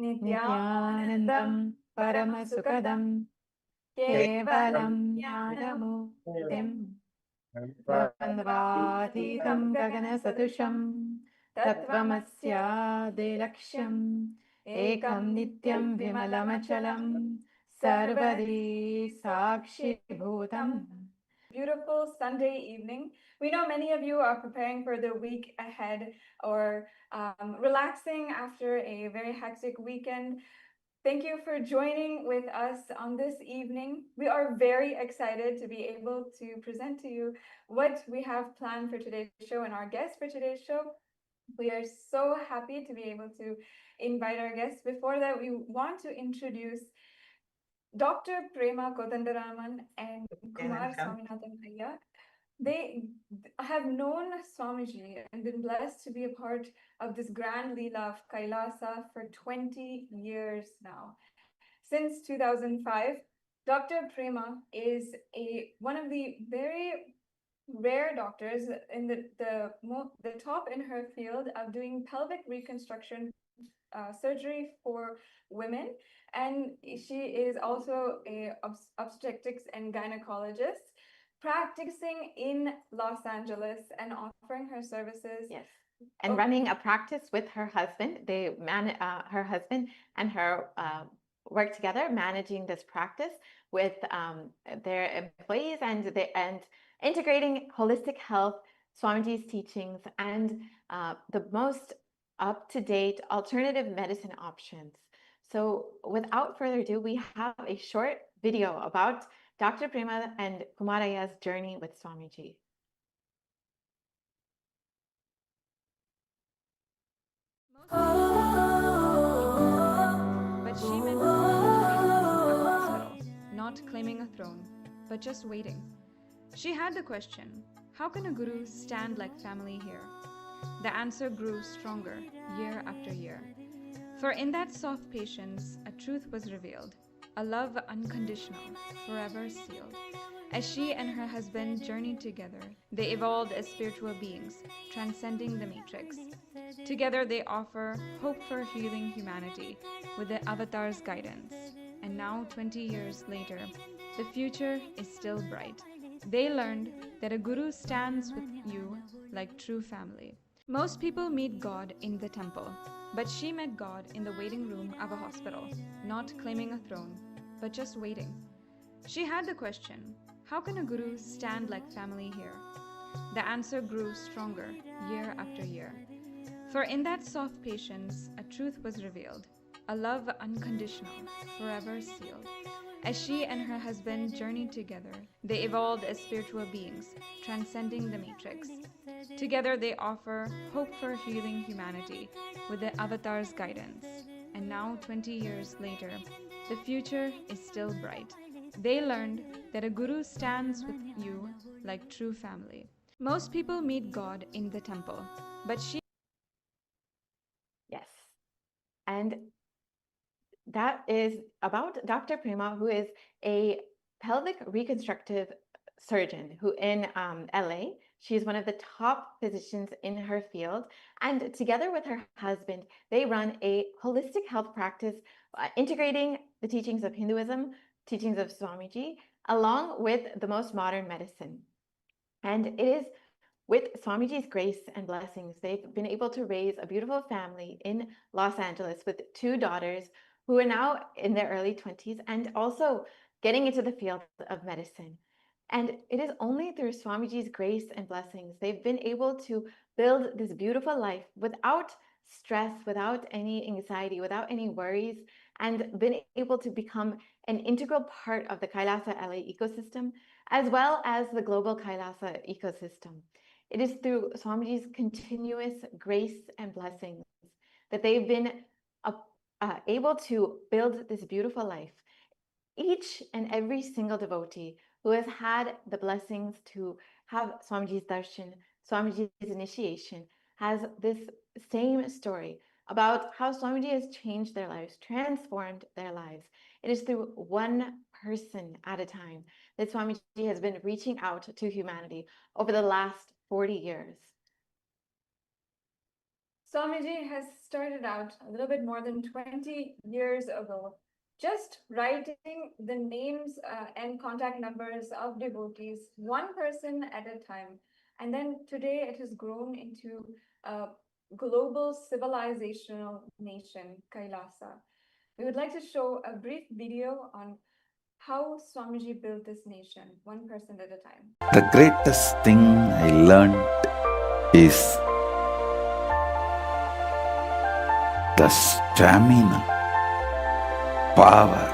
Nithyanandam Paramasukadam Kevalam Jnanamuktim Dvandvatitam Gaganasadusham Tattvamasyadilaksham Ekam Nityam Vimalamachalam Sarvadi Sakshi Bhutam. Beautiful Sunday evening. We know many of you are preparing for the week ahead or relaxing after a very hectic weekend. Thank you for joining with us on this evening. We are very excited to be able to present to you what we have planned for today's show and our guest for today's show. We are so happy to be able to invite our guests. Before that, we want to introduce Dr. Prema Kothandaraman and Kumar Swaminathan. They have known Swamiji and been blessed to be a part of this grand Leela of Kailasa for 20 years now. Since 2005, Dr. Prema is one of the very rare doctors in the top in her field of doing pelvic reconstruction surgery for women, and she is also a obstetrics and gynecologist practicing in Los Angeles and offering her services. Yes. And running a practice with her husband. They her husband and her work together, managing this practice with their employees and integrating holistic health, Swamiji's teachings, and the most up-to-date alternative medicine options. So without further ado, we have a short video about Dr. Prema and Kumaraya's journey with Swamiji. But she met God in the waiting room of a hospital, not claiming a throne, but just waiting. She had the question, how can a guru stand like family here? The answer grew stronger year after year. For in that soft patience, a truth was revealed, a love unconditional, forever sealed. As she and her husband journeyed together, they evolved as spiritual beings, transcending the matrix. Together they offer hope for healing humanity with the avatar's guidance. And now, 20 years later, the future is still bright. They learned that a guru stands with you like true family. Most people meet God in the temple, but she met God in the waiting room of a hospital, not claiming a throne, but just waiting. She had the question, how can a guru stand like family here? The answer grew stronger year after year. For in that soft patience, a truth was revealed, a love unconditional, forever sealed. As she and her husband journeyed together, they evolved as spiritual beings, transcending the matrix. Together they offer hope for healing humanity with the avatar's guidance. And now, 20 years later, the future is still bright. They learned that a guru stands with you like true family. Most people meet God in the temple, but she... Yes. And that is about Dr. Prema, who is a pelvic reconstructive surgeon who in LA, she's one of the top physicians in her field. And together with her husband, they run a holistic health practice, integrating the teachings of Hinduism, teachings of Swamiji, along with the most modern medicine. And it is with Swamiji's grace and blessings, they've been able to raise a beautiful family in Los Angeles with 2 daughters who are now in their early 20s and also getting into the field of medicine. And it is only through Swamiji's grace and blessings they've been able to build this beautiful life without stress, without any anxiety, without any worries, and been able to become an integral part of the Kailasa LA ecosystem, as well as the global Kailasa ecosystem. It is through Swamiji's continuous grace and blessings that they've been able to build this beautiful life. Each and every single devotee who has had the blessings to have Swamiji's darshan, Swamiji's initiation, has this same story about how Swamiji has changed their lives, transformed their lives. It is through one person at a time that Swamiji has been reaching out to humanity over the last 40 years. Swamiji has started out a little bit more than 20 years ago, just writing the names and contact numbers of devotees, one person at a time. And then today it has grown into a global civilizational nation, Kailasa. We would like to show a brief video on how Swamiji built this nation, one person at a time. The greatest thing I learned is the stamina, power,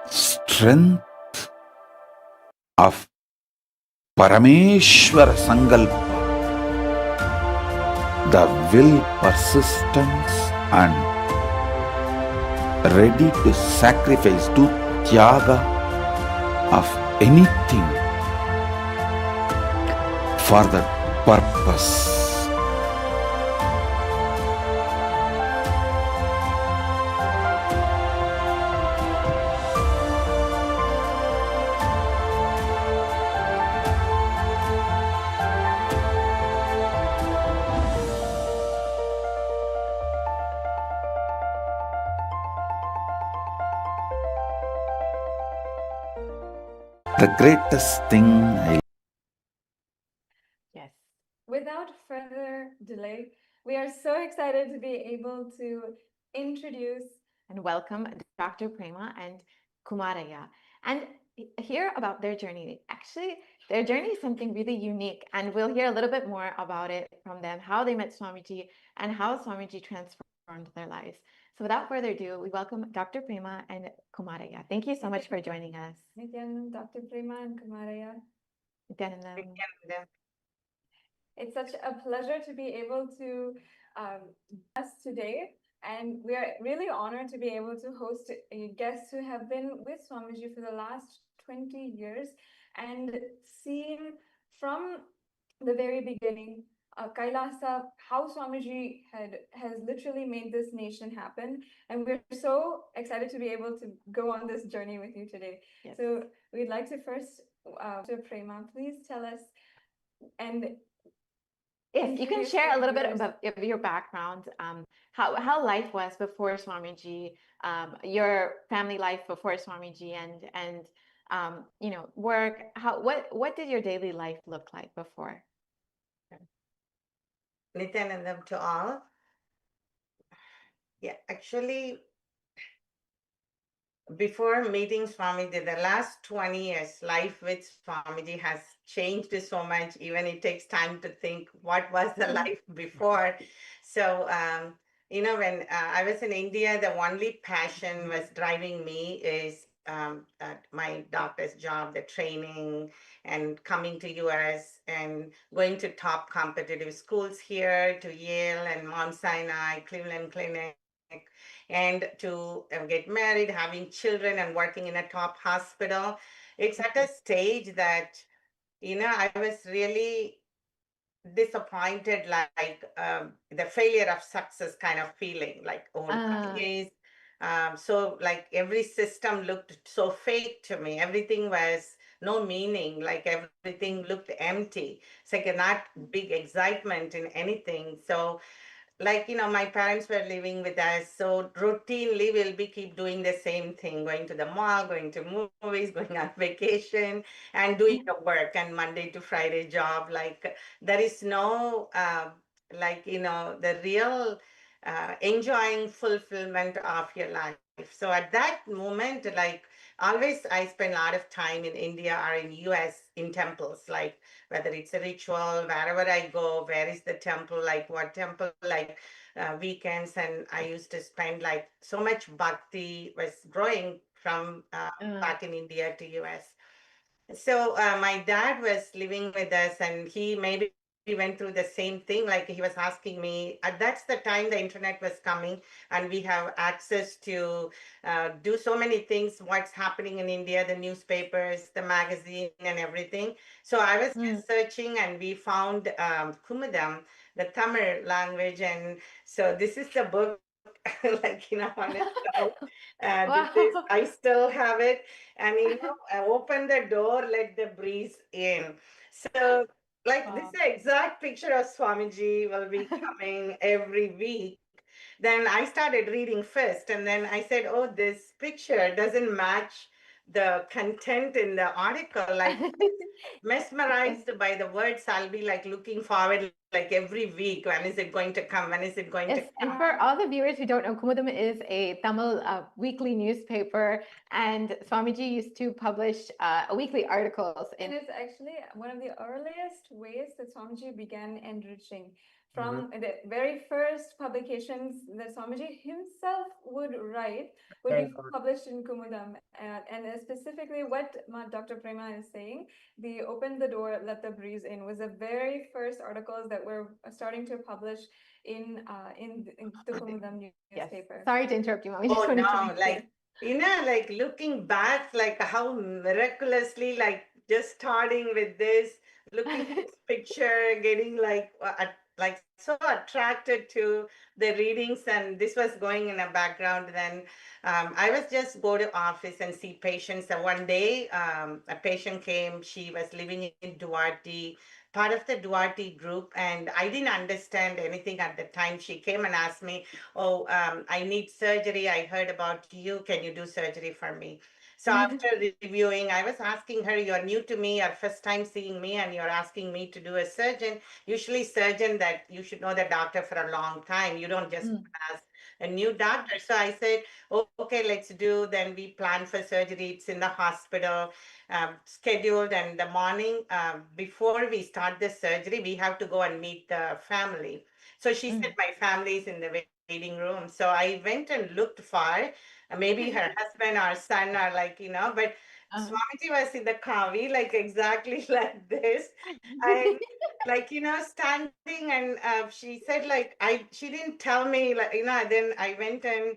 strength of Parameshwara Sankalpa, the will, persistence and ready to sacrifice, do tyaga of anything for the purpose. The greatest thing I Yes. Without further delay, we are so excited to be able to introduce And welcome Dr. Prema and Kumaraya, and hear about their journey. Actually, their journey is something really unique, and we'll hear a little bit more about it from them, how they met Swamiji and how Swamiji transformed their lives. So without further ado, we welcome Dr. Prema and Kumaraya. Thank you so much for joining us. Nityan, Dr. Prema and Kumaraya. Nityanandam. It's such a pleasure to be able to us today, and we are really honored to be able to host guests who have been with Swamiji for the last 20 years and seen from the very beginning Kailasa, how Swamiji has literally made this nation happen, and we're so excited to be able to go on this journey with you today. Yes. So we'd like to first, to Prema, please tell us and Yes, you can introduce share a the little bit viewers. of your background, how life was before Swamiji, your family life before Swamiji, and you know, work. What did your daily life look like before? Nityanandam to all. Yeah, actually, before meeting Swamiji, the last 20 years, life with Swamiji has changed so much. Even it takes time to think what was the life before. So, when I was in India, the only passion was driving me is my doctor's job, the training, and coming to US and going to top competitive schools here, to Yale and Mount Sinai, Cleveland Clinic, and to get married, having children, and working in a top hospital. It's at a stage that, I was really disappointed, like the failure of success kind of feeling, like, oh, is so like every system looked so fake to me. Everything was no meaning, like everything looked empty. It's like not big excitement in anything. So like my parents were living with us, so routinely we'll be keep doing the same thing, going to the mall, going to movies, going on vacation, and doing the work and Monday to Friday job. Like there is no the real enjoying fulfillment of your life. So at that moment, like always, I spend a lot of time in India or in US in temples, like whether it's a ritual, wherever I go, where is the temple, like what temple, like weekends. And I used to spend like so much bhakti was growing from back in India to US. So my dad was living with us, and he maybe went through the same thing. Like he was asking me, that's the time the internet was coming, and we have access to do so many things. What's happening in India, the newspapers, the magazine, and everything. So I was researching, and we found Kumudam, the Tamil language, and so this is the book. Like on it. So, Wow. I still have it, and I open the door, let the breeze in. So like this is the exact picture of Swamiji will be coming every week. Then I started reading first, and then I said, oh, this picture doesn't match the content in the article. Like, mesmerized by the words. I'll be like looking forward like every week. When is it going to come? When is it going to Yes, come? and for all the viewers who don't know, Kumudam is a Tamil weekly newspaper, and Swamiji used to publish weekly articles. It is actually one of the earliest ways that Swamiji began enriching. From the very first publications that Swamiji himself would write would be published in Kumudam. And specifically what Dr. Prema is saying, the Open the Door, Let the Breeze In was the very first articles that were starting to publish in the Kumudam newspaper. Yes. Sorry to interrupt you, Mom. I just Oh wanted to no, make like, sure. you know, like looking back, like how miraculously, like just starting with this, looking at this picture, getting like so attracted to the readings, and this was going in a background. Then I was just go to office and see patients. And one day, a patient came. She was living in Duarte, part of the Duarte group, and I didn't understand anything at the time. She came and asked me, oh, I need surgery. I heard about you. Can you do surgery for me? So after reviewing, I was asking her, you're new to me, your first time seeing me, and you're asking me to do a surgeon. Usually surgeon that you should know the doctor for a long time. You don't just ask a new doctor. So I said, oh, okay, let's do. Then we plan for surgery. It's in the hospital, scheduled. And the morning before we start the surgery, we have to go and meet the family. So she said, my family is in the waiting room. So I went and looked for maybe her husband or son or like, but Swamiji was in the kavi, like exactly like this. And like, standing and she said like, she didn't tell me like, then I went and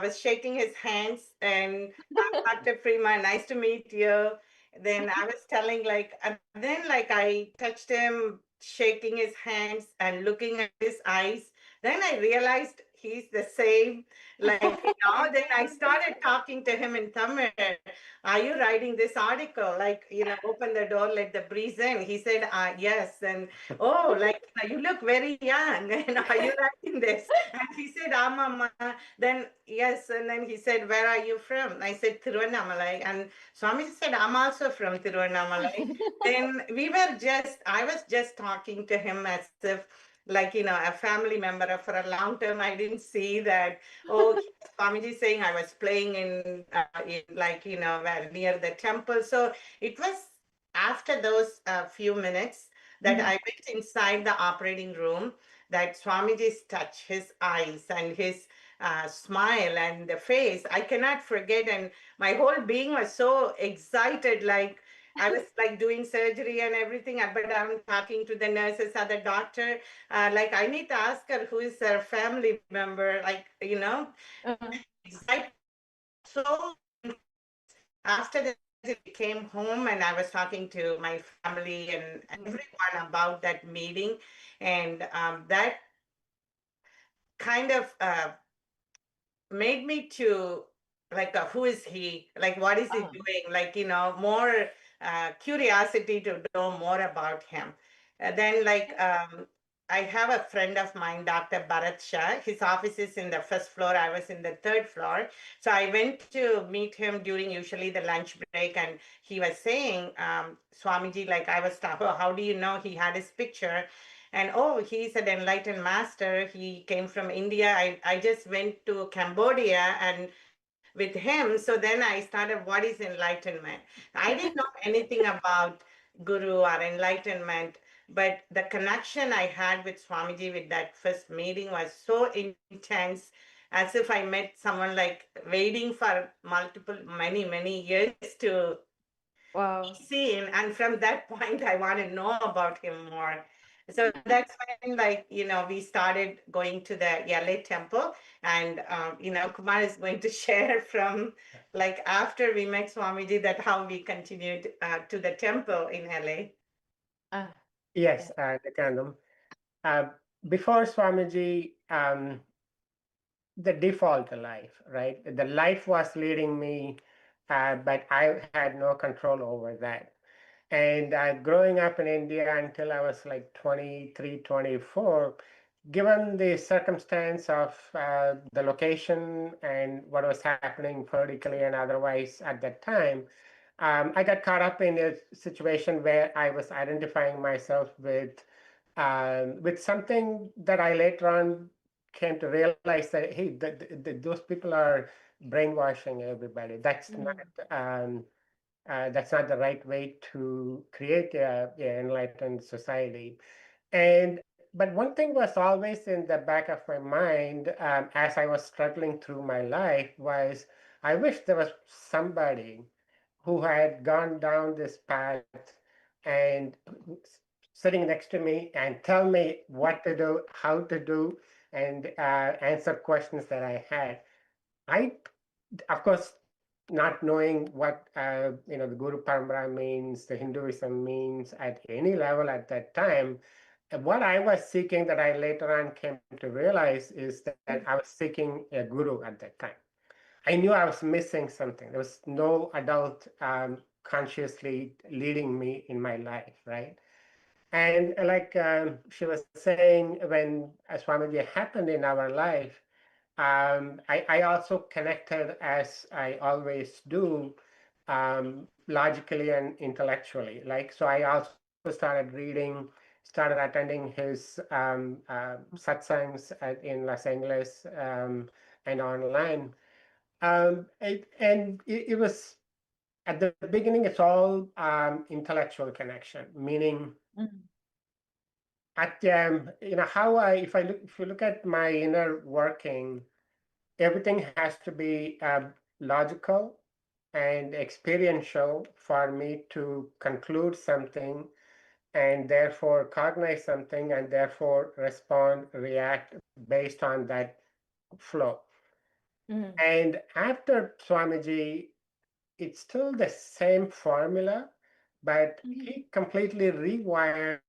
was shaking his hands and Dr. Prema, nice to meet you. Then I was telling like, and then like I touched him, shaking his hands and looking at his eyes. Then I realized he's the same. Like, then I started talking to him in Tamil. Are you writing this article? Like, open the door, let the breeze in. He said, yes. And, oh, like, you look very young. And are you writing this? And he said, Mama. Then, yes. And then he said, where are you from? I said, Tiruvannamalai. And Swami said, I'm also from Tiruvannamalai. Then I was just talking to him as if, like, a family member for a long time. I didn't see that, oh, Swamiji saying I was playing in like, where near the temple. So it was after those few minutes that I went inside the operating room, that Swamiji's touch, his eyes and his smile and the face, I cannot forget. And my whole being was so excited, like I was like doing surgery and everything, but I'm talking to the nurses or the doctor. Like I need to ask her who is her family member, like, excited. So after that, we came home and I was talking to my family and everyone about that meeting. And that kind of made me to like, who is he? Like, what is he doing? Like, more curiosity to know more about him. Then, like, I have a friend of mine, Dr. Bharat Shah. His office is in the first floor. I was in the third floor. So I went to meet him during usually the lunch break. And he was saying, Swamiji, like I was talking, how do you know he had his picture? And oh, he's an enlightened master. He came from India. I just went to Cambodia and with him. So then I started, what is enlightenment? I didn't know anything about Guru or enlightenment, but the connection I had with Swamiji with that first meeting was so intense, as if I met someone like waiting for many years to seen. And from that point, I want to know about him more. So that's when, like, we started going to the LA temple. And, Kumar is going to share from, like, after we met Swamiji, that how we continued to the temple in LA. Yes, Nityanandam. Before Swamiji, the default life, right? The life was leading me, but I had no control over that. And growing up in India until I was like 23, 24, given the circumstance of the location and what was happening politically and otherwise at that time, I got caught up in a situation where I was identifying myself with something that I later on came to realize that, hey, those people are brainwashing everybody. That's not the right way to create a enlightened society. And but one thing was always in the back of my mind as I was struggling through my life was I wish there was somebody who had gone down this path and sitting next to me and tell me what to do, how to do, and answer questions that I had. I, of course, not knowing what the Guru Parampara means, the Hinduism means at any level at that time, what I was seeking that I later on came to realize is that I was seeking a guru at that time. I knew I was missing something. There was no adult consciously leading me in my life, right? And like she was saying, when Swamiji happened in our life, I also connected, as I always do, logically and intellectually. Like, so I also started reading, started attending his satsangs in Los Angeles and online. It was at the beginning, it's all intellectual connection, meaning at how if you look at my inner working, everything has to be logical and experiential for me to conclude something and therefore cognize something and therefore respond, react based on that flow. And after Swamiji, it's still the same formula, but he completely rewired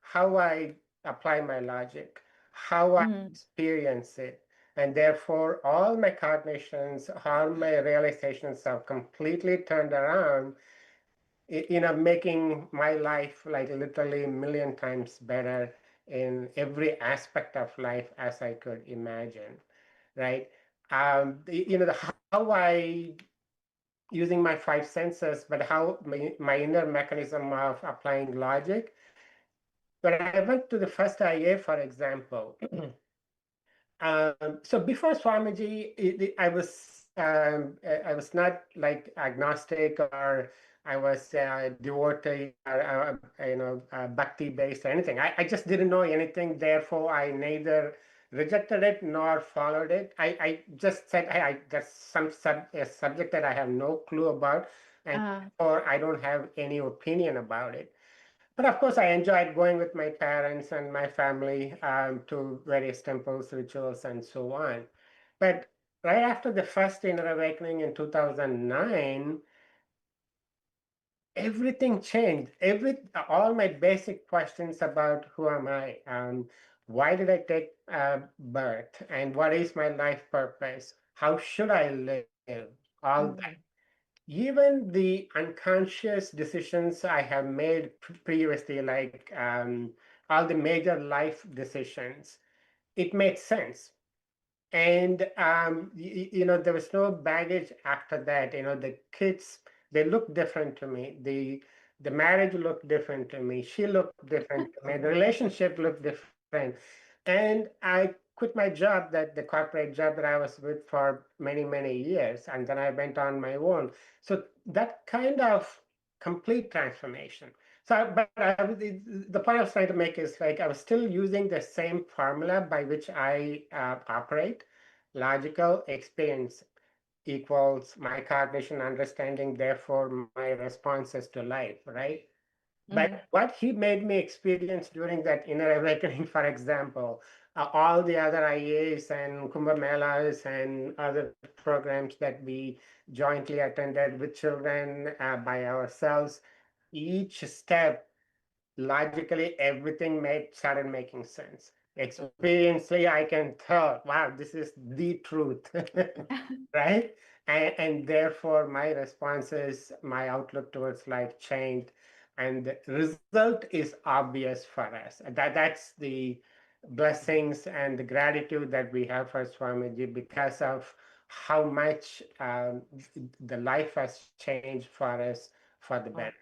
how I apply my logic, how I experience it. And therefore, all my cognitions, all my realizations have completely turned around, making my life like literally a million times better in every aspect of life as I could imagine, right? How I using my five senses, but how my inner mechanism of applying logic. When I went to the first IA, for example, so before Swamiji, I was not like agnostic or I was devotee or bhakti based or anything. I just didn't know anything. Therefore, I neither rejected it nor followed it. I just said, hey, that's a subject that I have no clue about, and or I don't have any opinion about it. But of course, I enjoyed going with my parents and my family to various temples, rituals, and so on. But right after the first inner awakening in 2009, everything changed. All my basic questions about who am I, why did I take birth, and what is my life purpose? How should I live? All that. Even the unconscious decisions I have made previously, like all the major life decisions, it made sense. And there was no baggage after that. The kids, they looked different to me. The marriage looked different to me. She looked different to me. The relationship looked different. And I quit my job, the corporate job that I was with for many, many years, and then I went on my own. So that kind of complete transformation. So, but the point I was trying to make is like I was still using the same formula by which I operate. Logical experience equals my cognition, understanding, therefore my responses to life, right? But what he made me experience during that inner awakening, for example, all the other IAs and Kumbh Melas and other programs that we jointly attended with children by ourselves, each step, logically, everything started making sense. Experientially, I can tell, wow, this is the truth, right? And therefore, my responses, my outlook towards life changed. and the result is obvious for us. That's the blessings and the gratitude that we have for Swamiji because of how much the life has changed for us for the better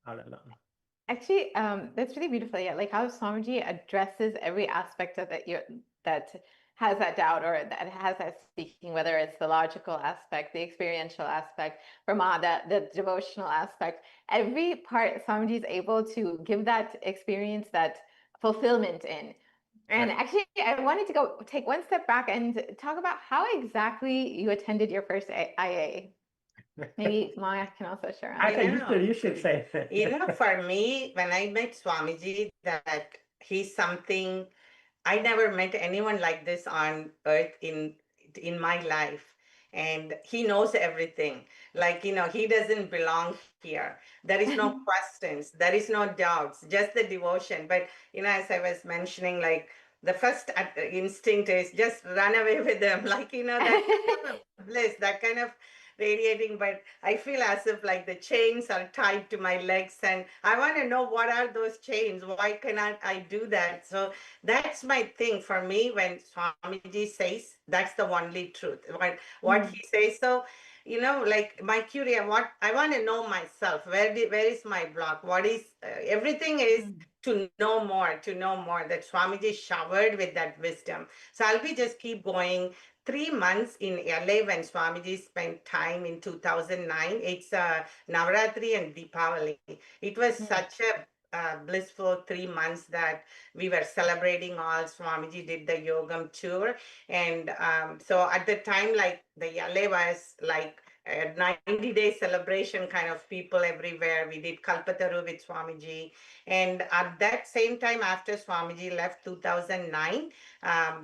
all along. Actually, that's really beautiful. Yeah, like how Swamiji addresses every aspect of it that has that doubt or that has that speaking, whether it's the logical aspect, the experiential aspect, Brahma, the devotional aspect. Every part Swamiji is able to give that experience, that fulfillment in. And actually, I wanted to take one step back and talk about how exactly you attended your first IA. Maybe Maya can also share on that. Okay, you should say. For me, when I met Swamiji, that he's something, I never met anyone like this on earth in my life. And he knows everything. Like, he doesn't belong here. There is no questions. There is no doubts, just the devotion. But, as I was mentioning, like, the first instinct is just run away with them. Like, that kind of bliss, that kind of radiating. But I feel as if like the chains are tied to my legs, and I want to know what are those chains? Why cannot I do that? So that's my thing for me. When Swamiji says, that's the only truth. What he says. So, like my curiosity, what I want to know myself. Where is my block? What is everything is to know more, that Swamiji showered with that wisdom. So I'll be just keep going. 3 months in LA when Swamiji spent time in 2009. It's Navaratri and Deepavali. It was such a blissful 3 months that we were celebrating all. Swamiji did the Yogam tour. And so at the time, like the LA was like a 90-day celebration kind of people everywhere. We did Kalpataru with Swamiji. And at that same time, after Swamiji left 2009,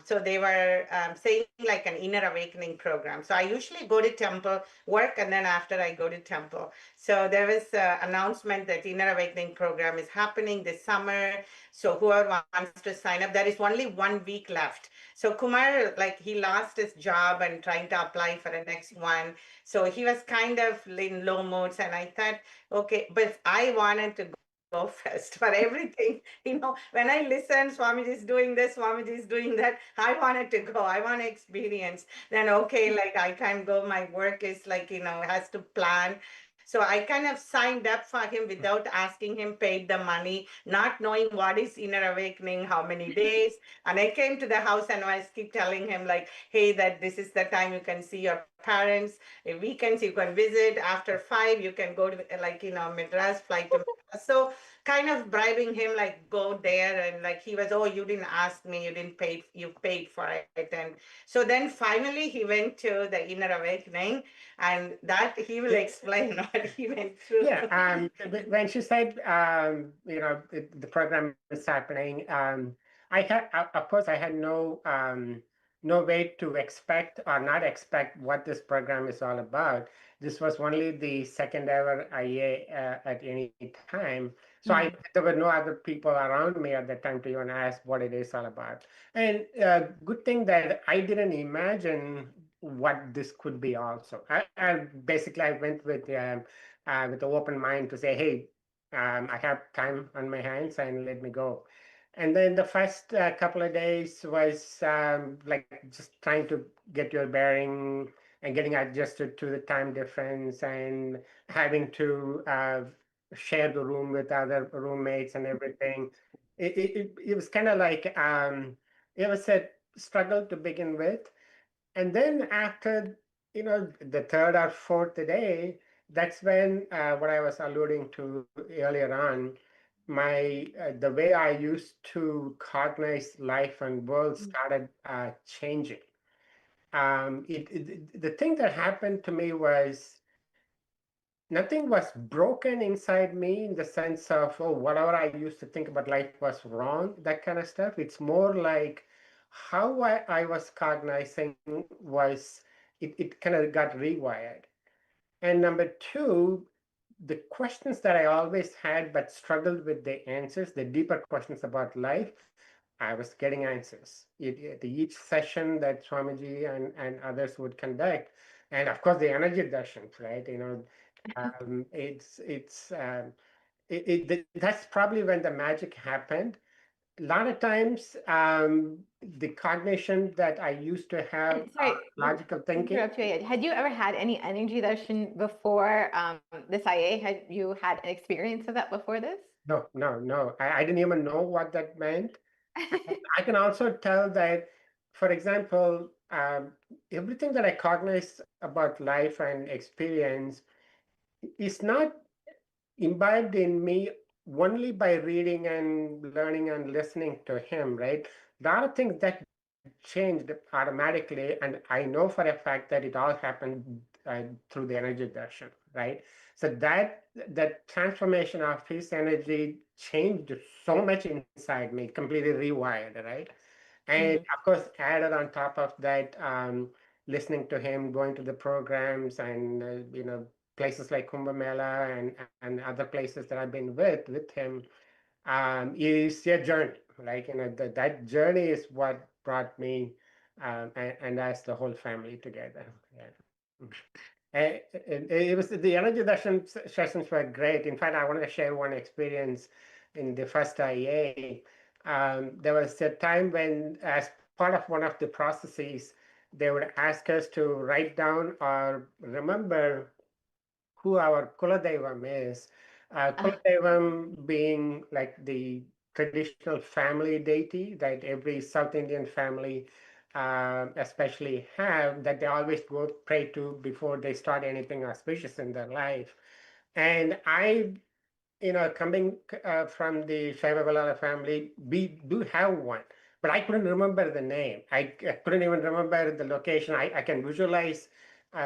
so they were saying like an inner awakening program. So I usually go to temple, work, and then after I go to temple. So there was an announcement that inner awakening program is happening this summer. So whoever wants to sign up, there is only 1 week left. So Kumar, like he lost his job and trying to apply for the next one. So he was kind of in low moods. And I thought, okay, but I wanted to go first for everything. When I listen, Swamiji is doing this, Swamiji is doing that, I wanted to go. I want to experience. Then, okay, like I can't go. My work is like, has to plan. So I kind of signed up for him without asking him, paid the money, not knowing what is inner awakening, how many days. And I came to the house and I keep telling him like, hey, that this is the time you can see your parents. Weekends you can visit. After 5, you can go to like, Madras, flight to Madras. So kind of bribing him like go there, and like he was, oh, you didn't ask me, you paid for it. And so then finally he went to the inner awakening, and that he will explain what he went through. Yeah, when she said, the program is happening, I had, of course, I had no way to expect or not expect what this program is all about. This was only the second ever IA at any time. So there were no other people around me at that time to even ask what it is all about. And good thing that I didn't imagine what this could be also. I basically, I went with an open mind to say, hey, I have time on my hands and let me go. And then the first couple of days was like just trying to get your bearing and getting adjusted to the time difference and having to share the room with other roommates and everything. It was kind of like it was a struggle to begin with. And then after, the third or fourth day, that's when what I was alluding to earlier on, the way I used to cognize life and world started changing. The thing that happened to me was nothing was broken inside me in the sense of, oh, whatever I used to think about life was wrong, that kind of stuff. It's more like how I was cognizing was, it kind of got rewired. And number two, the questions that I always had but struggled with the answers, the deeper questions about life, I was getting answers. Each session that Swamiji and others would conduct, and of course the energy darshan, right? It's that's probably when the magic happened. A lot of times, the cognition that I used to have, Sorry, logical thinking. interrupt you again. Had you ever had any energy darshan before this IA? Had you had an experience of that before this? No, no, no. I didn't even know what that meant. I can also tell that, for example, everything that I cognize about life and experience is not imbibed in me only by reading and learning and listening to him, right? There are things that changed automatically, and I know for a fact that it all happened through the energy darshan, right? So that transformation of his energy changed so much inside me, completely rewired, right? And of course, added on top of that, listening to him, going to the programs, and places like Kumbh Mela and other places that I've been with him, is a journey. Like that journey is what brought me and us the whole family together. Yeah. It was the energy darshan sessions were great. In fact, I wanted to share one experience in the first IA. There was a time when, as part of one of the processes, they would ask us to write down or remember who our Kuladevam is. Kuladevam being like the traditional family deity that every South Indian family especially have, that they always go pray to before they start anything auspicious in their life. And I, coming from the Shaiva family, we do have one, but I couldn't remember the name. I couldn't even remember the location. I can visualize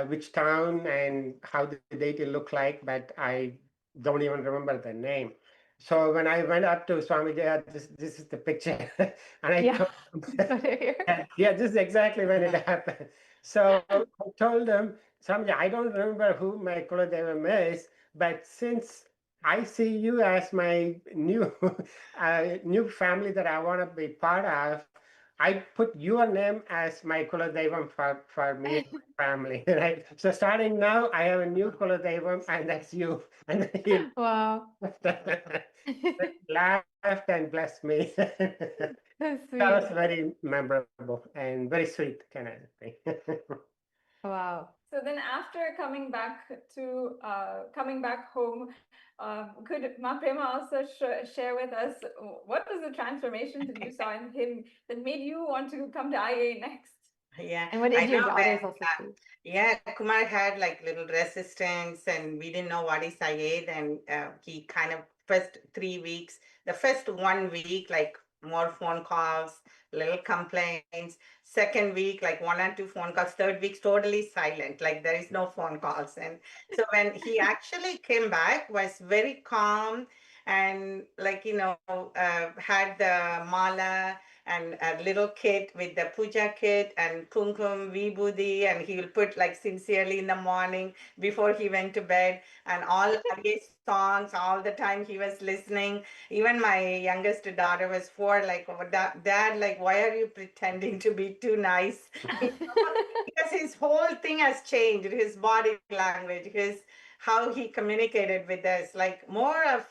which town and how the deity looked like, but I don't even remember the name. So when I went up to Swamiji, this is the picture, and I told him, yeah, this is exactly when it happened. So I told him, Swamiji, I don't remember who my Kuladevam is, but since I see you as my new new family that I want to be part of, I put your name as my Kuladevam for me and my family, right? So starting now, I have a new Kuladevam, and that's you. And he Wow. laughed and blessed me. So That sweet. was very memorable and very sweet kind of thing. Wow. So then, after coming back home, could Ma Prema also share with us what was the transformations that you saw in him that made you want to come to IA next? Yeah, And what I did your know daughters when, also see? yeah, Kumar had like little resistance and we didn't know what is IA. Then he kind of first 3 weeks, the first 1 week, like more phone calls, little complaints. Second week, like one or two phone calls. Third week, totally silent, like there is no phone calls. And so when he actually came back, was very calm and like, had the mala and a little kit with the puja kit and kumkum vibhuti, and he will put like sincerely in the morning before he went to bed, and all Arya songs all the time he was listening. Even my youngest daughter was 4, like, "Oh, dad, like, why are you pretending to be too nice?" Because his whole thing has changed, his body language, his how he communicated with us, like more of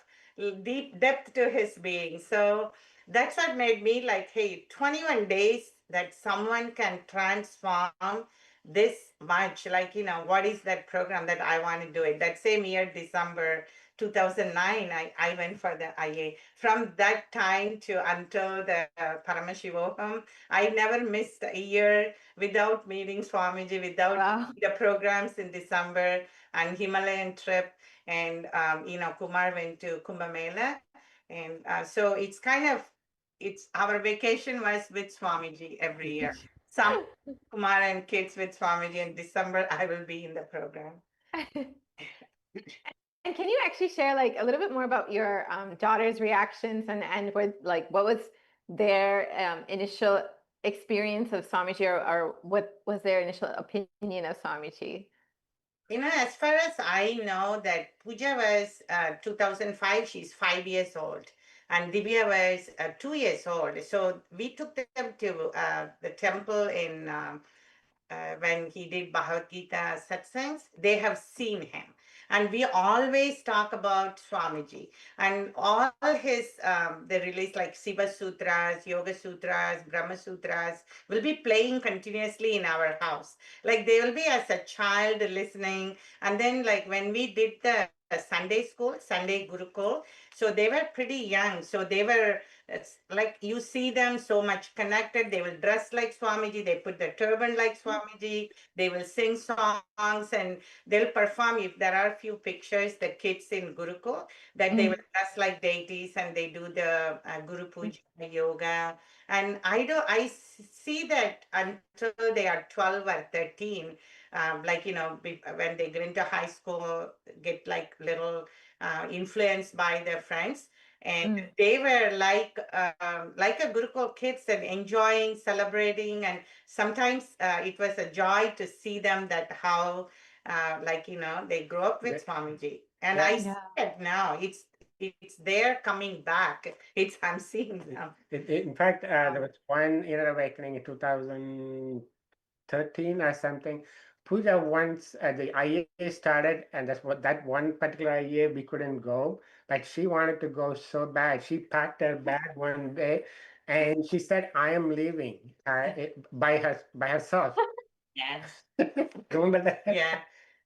deep depth to his being. So that's what made me like, hey, 21 days that someone can transform this much. Like, what is that program that I want to do it? That same year, December 2009, I went for the IA. From that time to until the Paramashivoham, I never missed a year without meeting Swamiji, without the programs in December and Himalayan trip. And, Kumar went to Kumbh Mela. And so it's kind of, it's our vacation was with Swamiji every year. Some Kumar and kids with Swamiji in December, I will be in the program. And can you actually share like a little bit more about your daughter's reactions and what was their initial experience of Swamiji, or what was their initial opinion of Swamiji? As far as I know, that Puja was 2005, she's 5 years old, and Divya was 2 years old. So we took them to the temple when he did Bhagavad Gita satsangs. They have seen him. And we always talk about Swamiji and all his, they release like Shiva Sutras, Yoga Sutras, Brahma Sutras will be playing continuously in our house. Like they will be as a child listening. And then like when we did the Sunday school, Sunday Gurukul, so they were pretty young. So they were, it's like you see them so much connected. They will dress like Swamiji. They put the turban like Swamiji. They will sing songs and they'll perform. If there are a few pictures, the kids in Gurukul, that they will dress like deities and they do the Guru Puja yoga. And I see that until they are 12 or 13, like, when they get into high school, get like little influenced by their friends. And they were like a Gurukul kids and enjoying, celebrating. And sometimes it was a joy to see them that how, they grew up with Swamiji. And I see it now. It's there coming back. I'm seeing them. In fact, there was one inner awakening in 2013 or something. Puja once the IA started, and that one particular IA we couldn't go, but she wanted to go so bad. She packed her bag one day, and she said, "I am leaving by herself." Yes. Remember that? Yeah.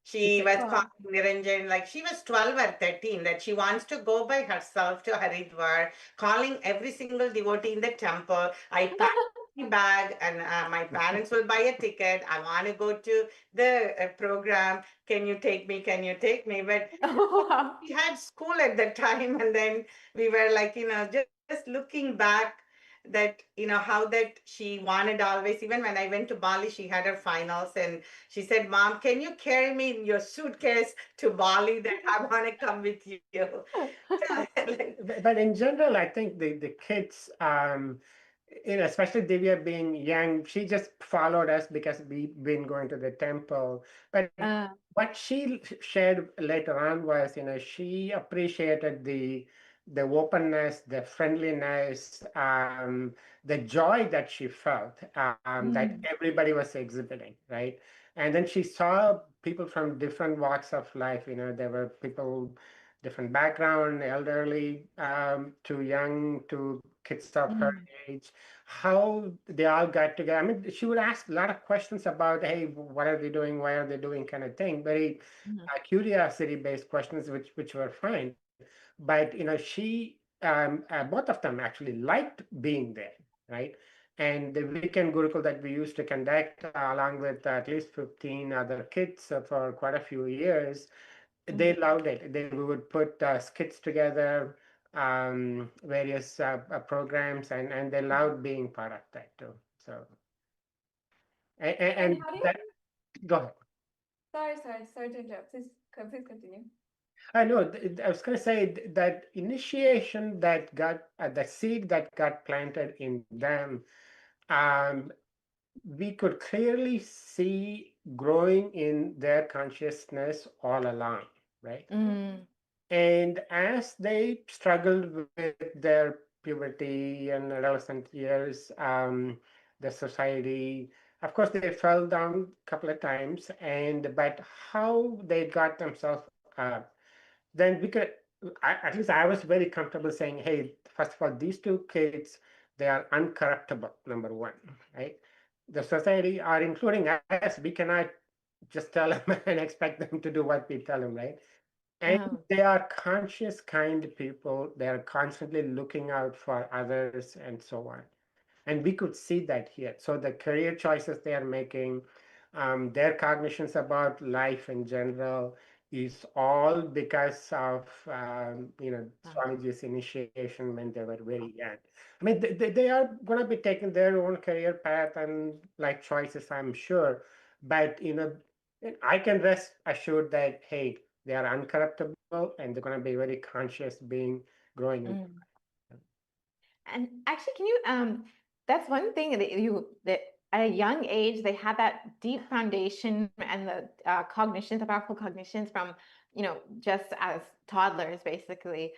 She was calling Niranjan, like she was 12 or 13, that she wants to go by herself to Haridwar, calling every single devotee in the temple. I packed my bag and my parents will buy a ticket. I want to go to the program. Can you take me? Can you take me? But we had school at the time, and then we were like, just looking back that, how that she wanted always, even when I went to Bali, she had her finals and she said, Mom, can you carry me in your suitcase to Bali, that I want to come with you? But in general, I think the kids, especially Divya being young, she just followed us because we've been going to the temple. But what she shared later on was, she appreciated the openness, the friendliness, the joy that she felt, that everybody was exhibiting, right? And then she saw people from different walks of life. There were people, different background, elderly, to young, to kids of her age, how they all got together. I mean, she would ask a lot of questions about, hey, what are they doing? Why are they doing? Kind of thing. Very curiosity-based questions, which were fine. But she, both of them actually liked being there, right? And the weekend Gurukul that we used to conduct, along with at least 15 other kids for quite a few years, they loved it. We would put skits together, various programs, and they loved being part of that too. So, and how do you? that, go ahead. Sorry to interrupt. Please continue. I know. I was going to say that initiation that got the seed that got planted in them, um, we could clearly see growing in their consciousness all along, right? And as they struggled with their puberty and adolescent years, the society, of course, they fell down a couple of times, but how they got themselves up, then we could, at least I was very comfortable saying, hey, first of all, these two kids, they are uncorruptible, number one, right? The society, are including us, we cannot just tell them and expect them to do what we tell them, right? And they are conscious, kind people. They are constantly looking out for others and so on. And we could see that here. So the career choices they are making, their cognitions about life in general is all because of, Swamiji's initiation when they were very young. I mean, they are going to be taking their own career path and life choices, I'm sure. But, I can rest assured that, hey, they are uncorruptible and they're going to be very conscious being growing up. And actually, can you, that's one thing that at a young age, they have that deep foundation and the cognitions, the powerful cognitions from, just as toddlers, basically,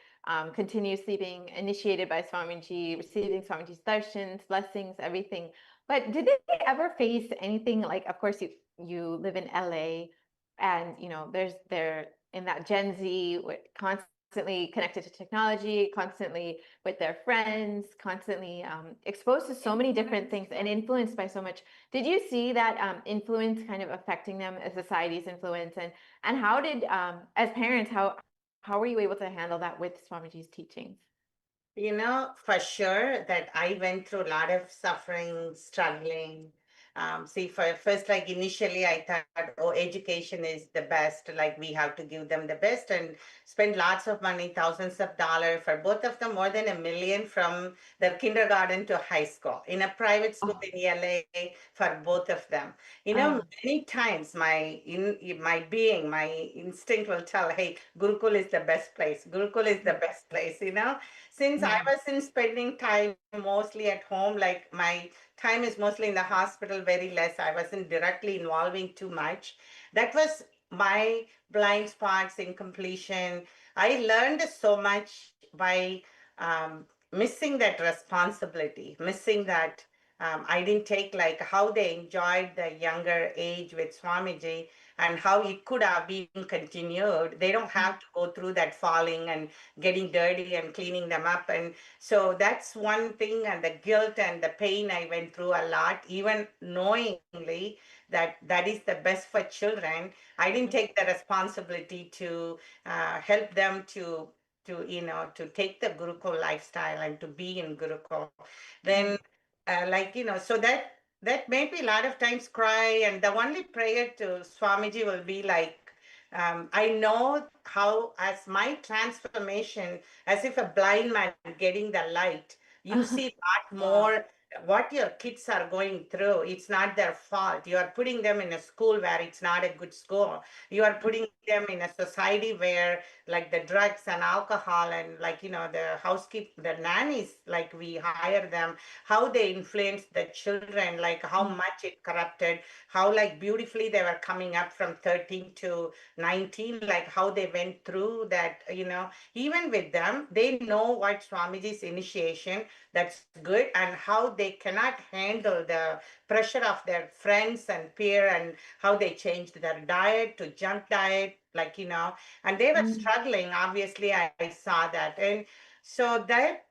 continuously being initiated by Swamiji, receiving Swamiji's darshans, blessings, everything. But did they ever face anything like, of course, you live in LA and, there's in that Gen Z, constantly connected to technology, constantly with their friends, constantly exposed to so many different things and influenced by so much. Did you see that influence kind of affecting them as society's influence? And how did, as parents, how were you able to handle that with Swamiji's teachings? For sure that I went through a lot of suffering, struggling. See, first, like initially, I thought, oh, education is the best. Like we have to give them the best and spend lots of money, thousands of dollars for both of them, more than $1 million from their kindergarten to high school in a private school in LA for both of them. Many times my being, my instinct will tell, hey, Gurukul is the best place. Gurukul is the best place. Since I wasn't spending time mostly at home, like my time is mostly in the hospital, very less. I wasn't directly involving too much. That was my blind spots, incompletion. I learned so much by missing that responsibility, missing that. I didn't take like how they enjoyed the younger age with Swamiji and how it could have been continued. They don't have to go through that falling and getting dirty and cleaning them up. And so that's one thing, and the guilt and the pain I went through a lot, even knowingly that that is the best for children. I didn't take the responsibility to help them to take the Gurukul lifestyle and to be in Gurukul. Then so that made me a lot of times cry. And the only prayer to Swamiji will be like, I know how, as my transformation, as if a blind man getting the light, you see a lot more what your kids are going through. It's not their fault. You are putting them in a school where it's not a good school. You are putting them in a society where like the drugs and alcohol and the housekeeper, the nannies, like we hire them, how they influence the children, like how much it corrupted, how like beautifully they were coming up from 13 to 19, like how they went through that. Even with them, they know what Swamiji's initiation, that's good, and how they cannot handle the pressure of their friends and peer, and how they changed their diet to junk diet, and they were struggling. Obviously, I saw that. And so that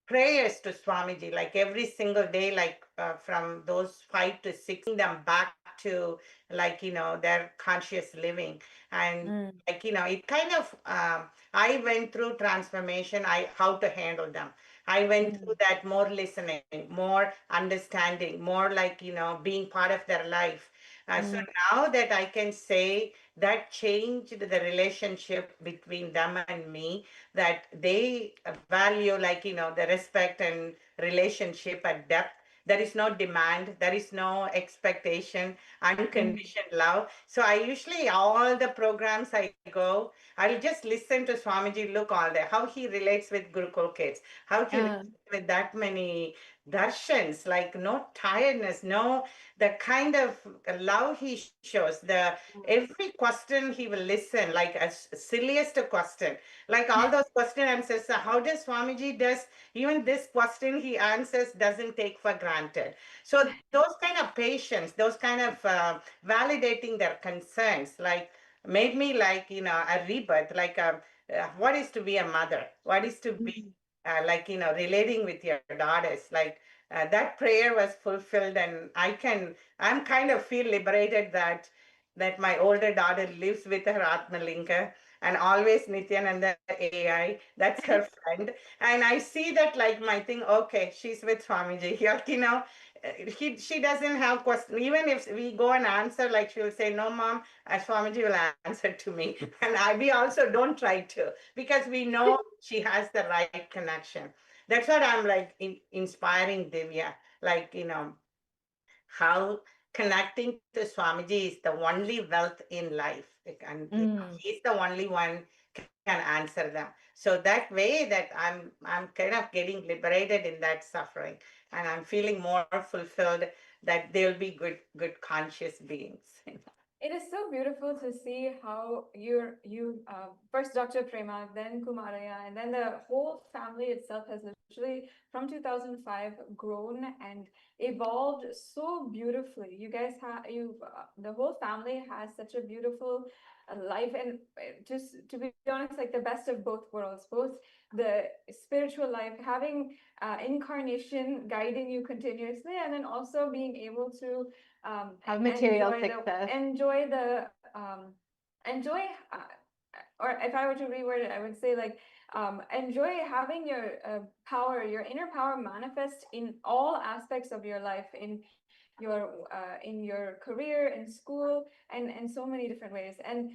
prayers to Swamiji, like every single day, like from those 5 to 6, them back to their conscious living. And it kind of, I went through transformation, how to handle them. I went through that, more listening, more understanding, more being part of their life. So now that I can say that changed the relationship between them and me, that they value the respect and relationship at depth. There is no demand, there is no expectation, unconditioned love. So I usually, all the programs I go, I'll just listen to Swamiji, look all there, how he relates with Gurukul kids, how he relates with that many darshans, like no tiredness, no, the kind of love he shows, the every question he will listen, like as silliest question, like all those question answers. So how does Swamiji does even this question he answers doesn't take for granted. So those kind of patience, those kind of validating their concerns, like made me a rebirth, what is to be a mother, what is to be relating with your daughters, that prayer was fulfilled. And I'm kind of feel liberated that my older daughter lives with her Atmalinga, and always Nithyananda AI, that's her friend. And I see that like my thing, okay, she's with Swamiji. She doesn't have question. Even if we go and answer, like she will say, no, mom, Swamiji will answer to me. And we also don't try to, because we know she has the right connection. That's what I'm inspiring Divya, how connecting to Swamiji is the only wealth in life. And he's the only one can answer them. So that way that I'm kind of getting liberated in that suffering, and I'm feeling more fulfilled that they'll be good conscious beings. It is so beautiful to see how you first Dr. Prema, then Kumaraya, and then the whole family itself has literally from 2005 grown and evolved so beautifully. You guys have the whole family has such a beautiful life, and just to be honest, like the best of both worlds, both the spiritual life, having incarnation guiding you continuously, and then also being able to Have material enjoy success. enjoy or if I were to reword it, I would say like enjoy having your power, your inner power manifest in all aspects of your life, in your career, in school, and in so many different ways. And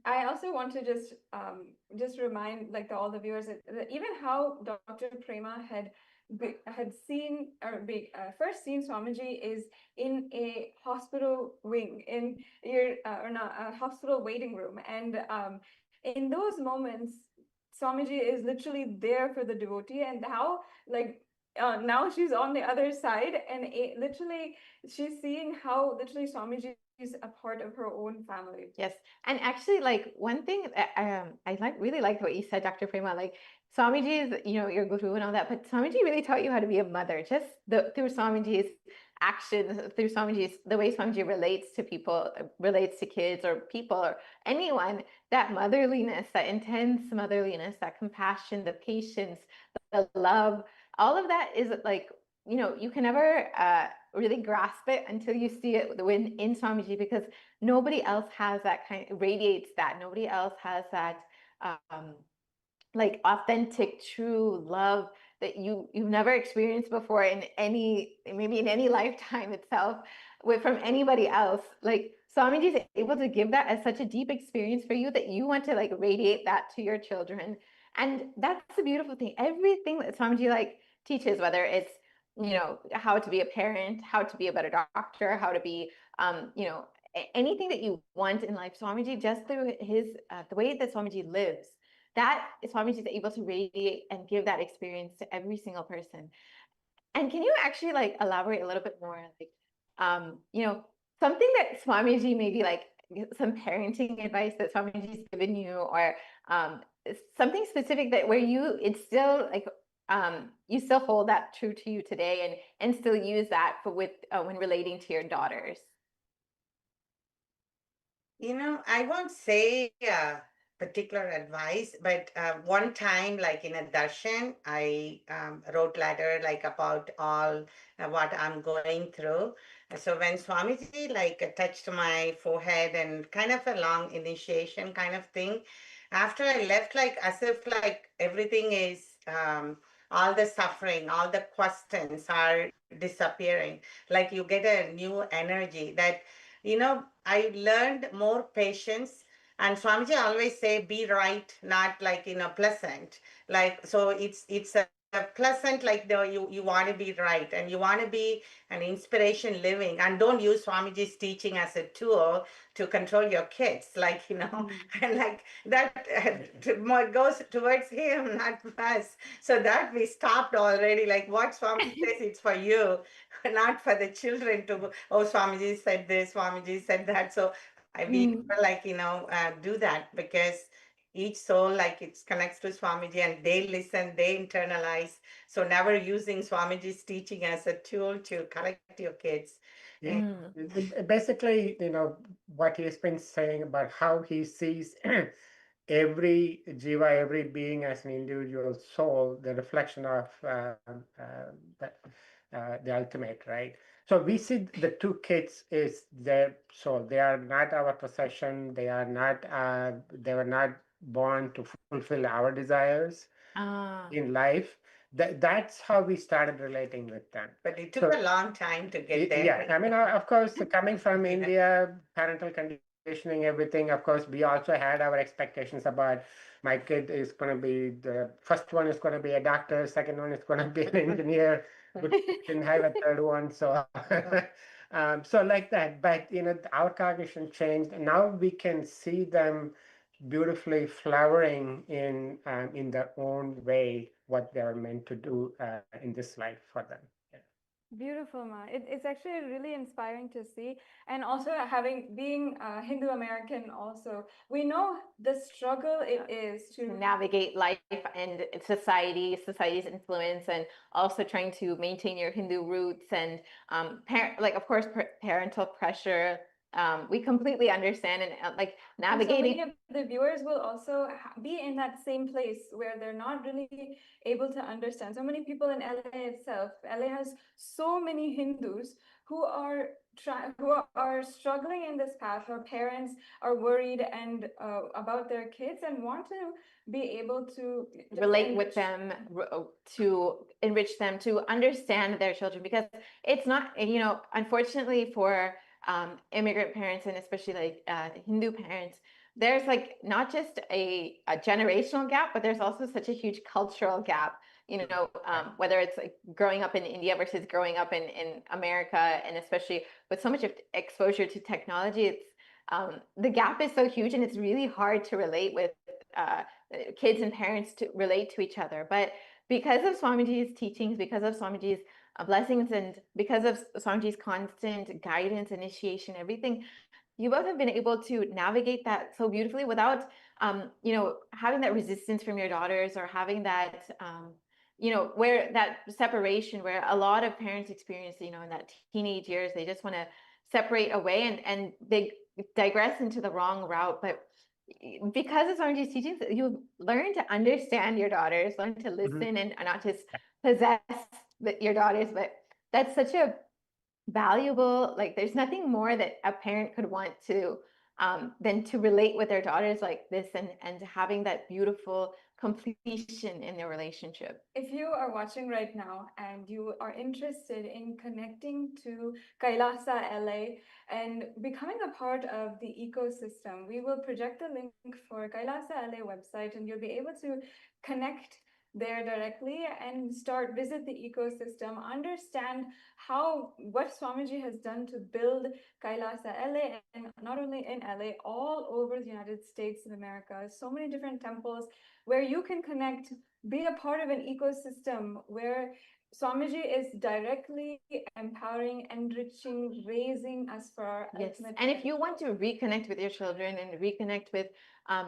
I also want to just remind like all the viewers that even how Dr. Prema had seen first seen Swamiji is in a hospital wing, in your or not a hospital waiting room, and in those moments Swamiji is literally there for the devotee, and how like now she's on the other side, and literally she's seeing how literally Swamiji is a part of her own family. Yes, and actually, like one thing that really liked what you said, Dr. Prema. Like Swamiji is, your guru and all that, but Swamiji really taught you how to be a mother, just through Swamiji's actions, through Swamiji's the way Swamiji relates to people, relates to kids or people or anyone. That motherliness, that intense motherliness, that compassion, the patience, the love, all of that is like you can never really grasp it until you see it in Swamiji, because nobody else has that radiates that. Nobody else has that like authentic, true love that you've never experienced before in maybe in any lifetime itself from anybody else. Like Swamiji is able to give that as such a deep experience for you that you want to like radiate that to your children. And that's the beautiful thing. Everything that Swamiji like teaches, whether it's how to be a parent, how to be a better doctor, how to be anything that you want in life, Swamiji, just through his the way that Swamiji lives, that Swamiji is able to radiate and give that experience to every single person. And can you actually like elaborate a little bit more, like something that Swamiji, maybe like some parenting advice that Swamiji's given you, or something specific that where it's still like you still hold that true to you today, and still use that when relating to your daughters? I won't say particular advice, but one time, like in a darshan, I wrote letter like about all what I'm going through. So when Swamiji like touched my forehead and kind of a long initiation kind of thing, after I left, like as if like everything is all the suffering, all the questions are disappearing. Like you get a new energy that I learned more patience. And Swamiji always say, be right, not like pleasant. Like so, it's a pleasant, like you want to be right and you want to be an inspiration living, and don't use Swamiji's teaching as a tool to control your kids, like and like that goes towards him, not us. So that we stopped already. Like what Swamiji says, it's for you, not for the children to, oh, Swamiji said this, Swamiji said that. So we never like, do that, because each soul, like it connects to Swamiji and they listen, they internalize. So never using Swamiji's teaching as a tool to correct your kids. Yeah. Basically, what he's been saying about how he sees every jiva, every being as an individual soul, the reflection of the ultimate, right? So we see the two kids is their soul. They are not our possession. They are not. They were not born to fulfill our desires in life. That's how we started relating with them. But it took a long time to get there. Yeah, I mean, of course, coming from India, parental conditioning, everything, of course, we also had our expectations about my kid is going to be, the first one is going to be a doctor, second one is going to be an engineer, but didn't have a third one. So, so like that. But, our cognition changed, and now we can see them beautifully flowering in their own way, what they're meant to do in this life for them. Beautiful, Ma. It's actually really inspiring to see. And also being Hindu American also, we know the struggle it is to navigate life and society's influence, and also trying to maintain your Hindu roots, and of course, parental pressure, we completely understand and like And so navigating. many of the viewers will also be in that same place where they're not really able to understand. So many people in LA itself, LA has so many Hindus who are struggling in this path, or parents are worried and about their kids and want to be able to just relate with enrich. them, to enrich them, to understand their children, because it's not, unfortunately for immigrant parents, and especially like Hindu parents, there's like not just a generational gap, but there's also such a huge cultural gap. Whether it's like growing up in India versus growing up in America, and especially with so much of exposure to technology, it's the gap is so huge, and it's really hard to relate with kids and parents to relate to each other. But because of Swamiji's teachings, because of Swamiji's blessings, and because of Swamiji's constant guidance, initiation, everything, you both have been able to navigate that so beautifully without, having that resistance from your daughters, or having that, where that separation, where a lot of parents experience, in that teenage years, they just want to separate away, and they digress into the wrong route. But because of Swamiji's teachings, you learn to understand your daughters, learn to listen, and not just possess your daughters. But that's such a valuable, like there's nothing more that a parent could want to than to relate with their daughters like this, and having that beautiful completion in their relationship. If you are watching right now and you are interested in connecting to Kailasa LA and becoming a part of the ecosystem, we will project the link for Kailasa LA website, and you'll be able to connect there directly and visit the ecosystem, understand what Swamiji has done to build Kailasa LA, and not only in LA, all over the United States of America. So many different temples where you can connect, be a part of an ecosystem where Swamiji is directly empowering, enriching, raising us for our Yes, ultimate. and if you want to reconnect with your children and reconnect with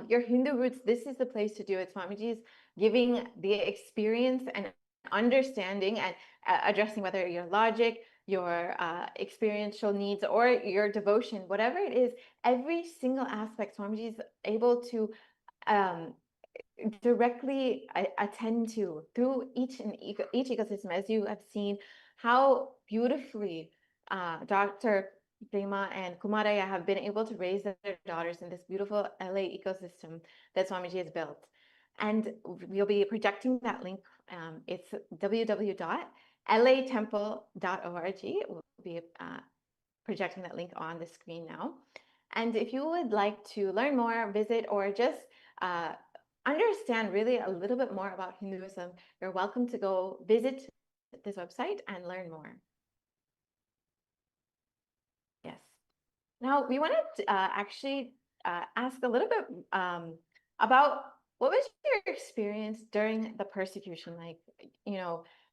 your Hindu roots, this is the place to do it. Swamiji's giving the experience and understanding, and addressing whether your logic, your experiential needs, or your devotion, whatever it is, every single aspect Swamiji is able to directly attend to through each ecosystem, as you have seen how beautifully Dr. Prema and Kumaraya have been able to raise their daughters in this beautiful LA ecosystem that Swamiji has built. And we'll be projecting that link. It's www.latemple.org. We'll be projecting that link on the screen now. And if you would like to learn more, visit, or just understand really a little bit more about Hinduism, you're welcome to go visit this website and learn more. Yes. Now, we wanted to actually ask a little bit about what was your experience during the persecution? Like,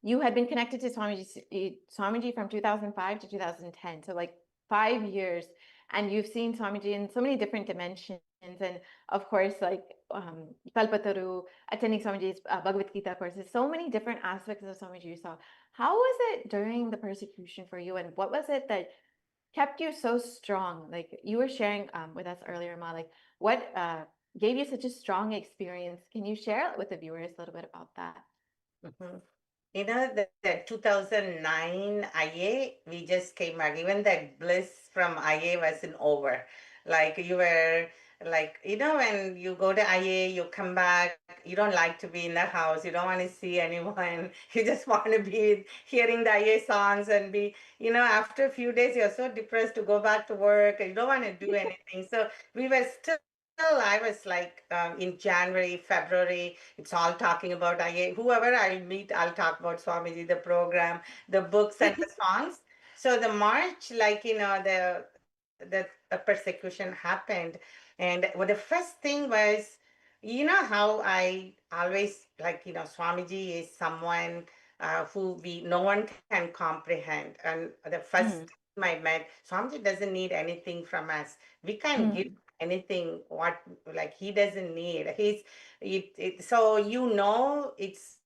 you had been connected to Swamiji from 2005 to 2010, so like 5 years, and you've seen Swamiji in so many different dimensions. And of course, like Kalpataru, attending Swamiji's Bhagavad Gita courses, so many different aspects of Swamiji you saw. How was it during the persecution for you, and what was it that kept you so strong? Like you were sharing with us earlier, Ma, like what gave you such a strong experience? Can you share with the viewers a little bit about that? The 2009 IA, we just came back. Even that bliss from IA wasn't over. Like you were like, when you go to IA, you come back, you don't like to be in the house, you don't want to see anyone, you just want to be hearing the IA songs and be, after a few days, you're so depressed to go back to work, and you don't want to do anything. So we were still, I was like in January, February, it's all talking about IA. Whoever I meet, I'll talk about Swamiji, the program, the books, and the songs. So the March, the persecution happened. And the first thing was, how I always Swamiji is someone who no one can comprehend. And the first time I met, Swamiji doesn't need anything from us. We can't give anything what he doesn't need. So it's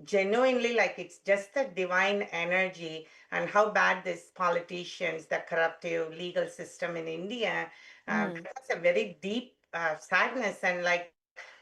genuinely like it's just the divine energy, and how bad these politicians, the corruptive legal system in India, Mm. that's a very deep sadness. And like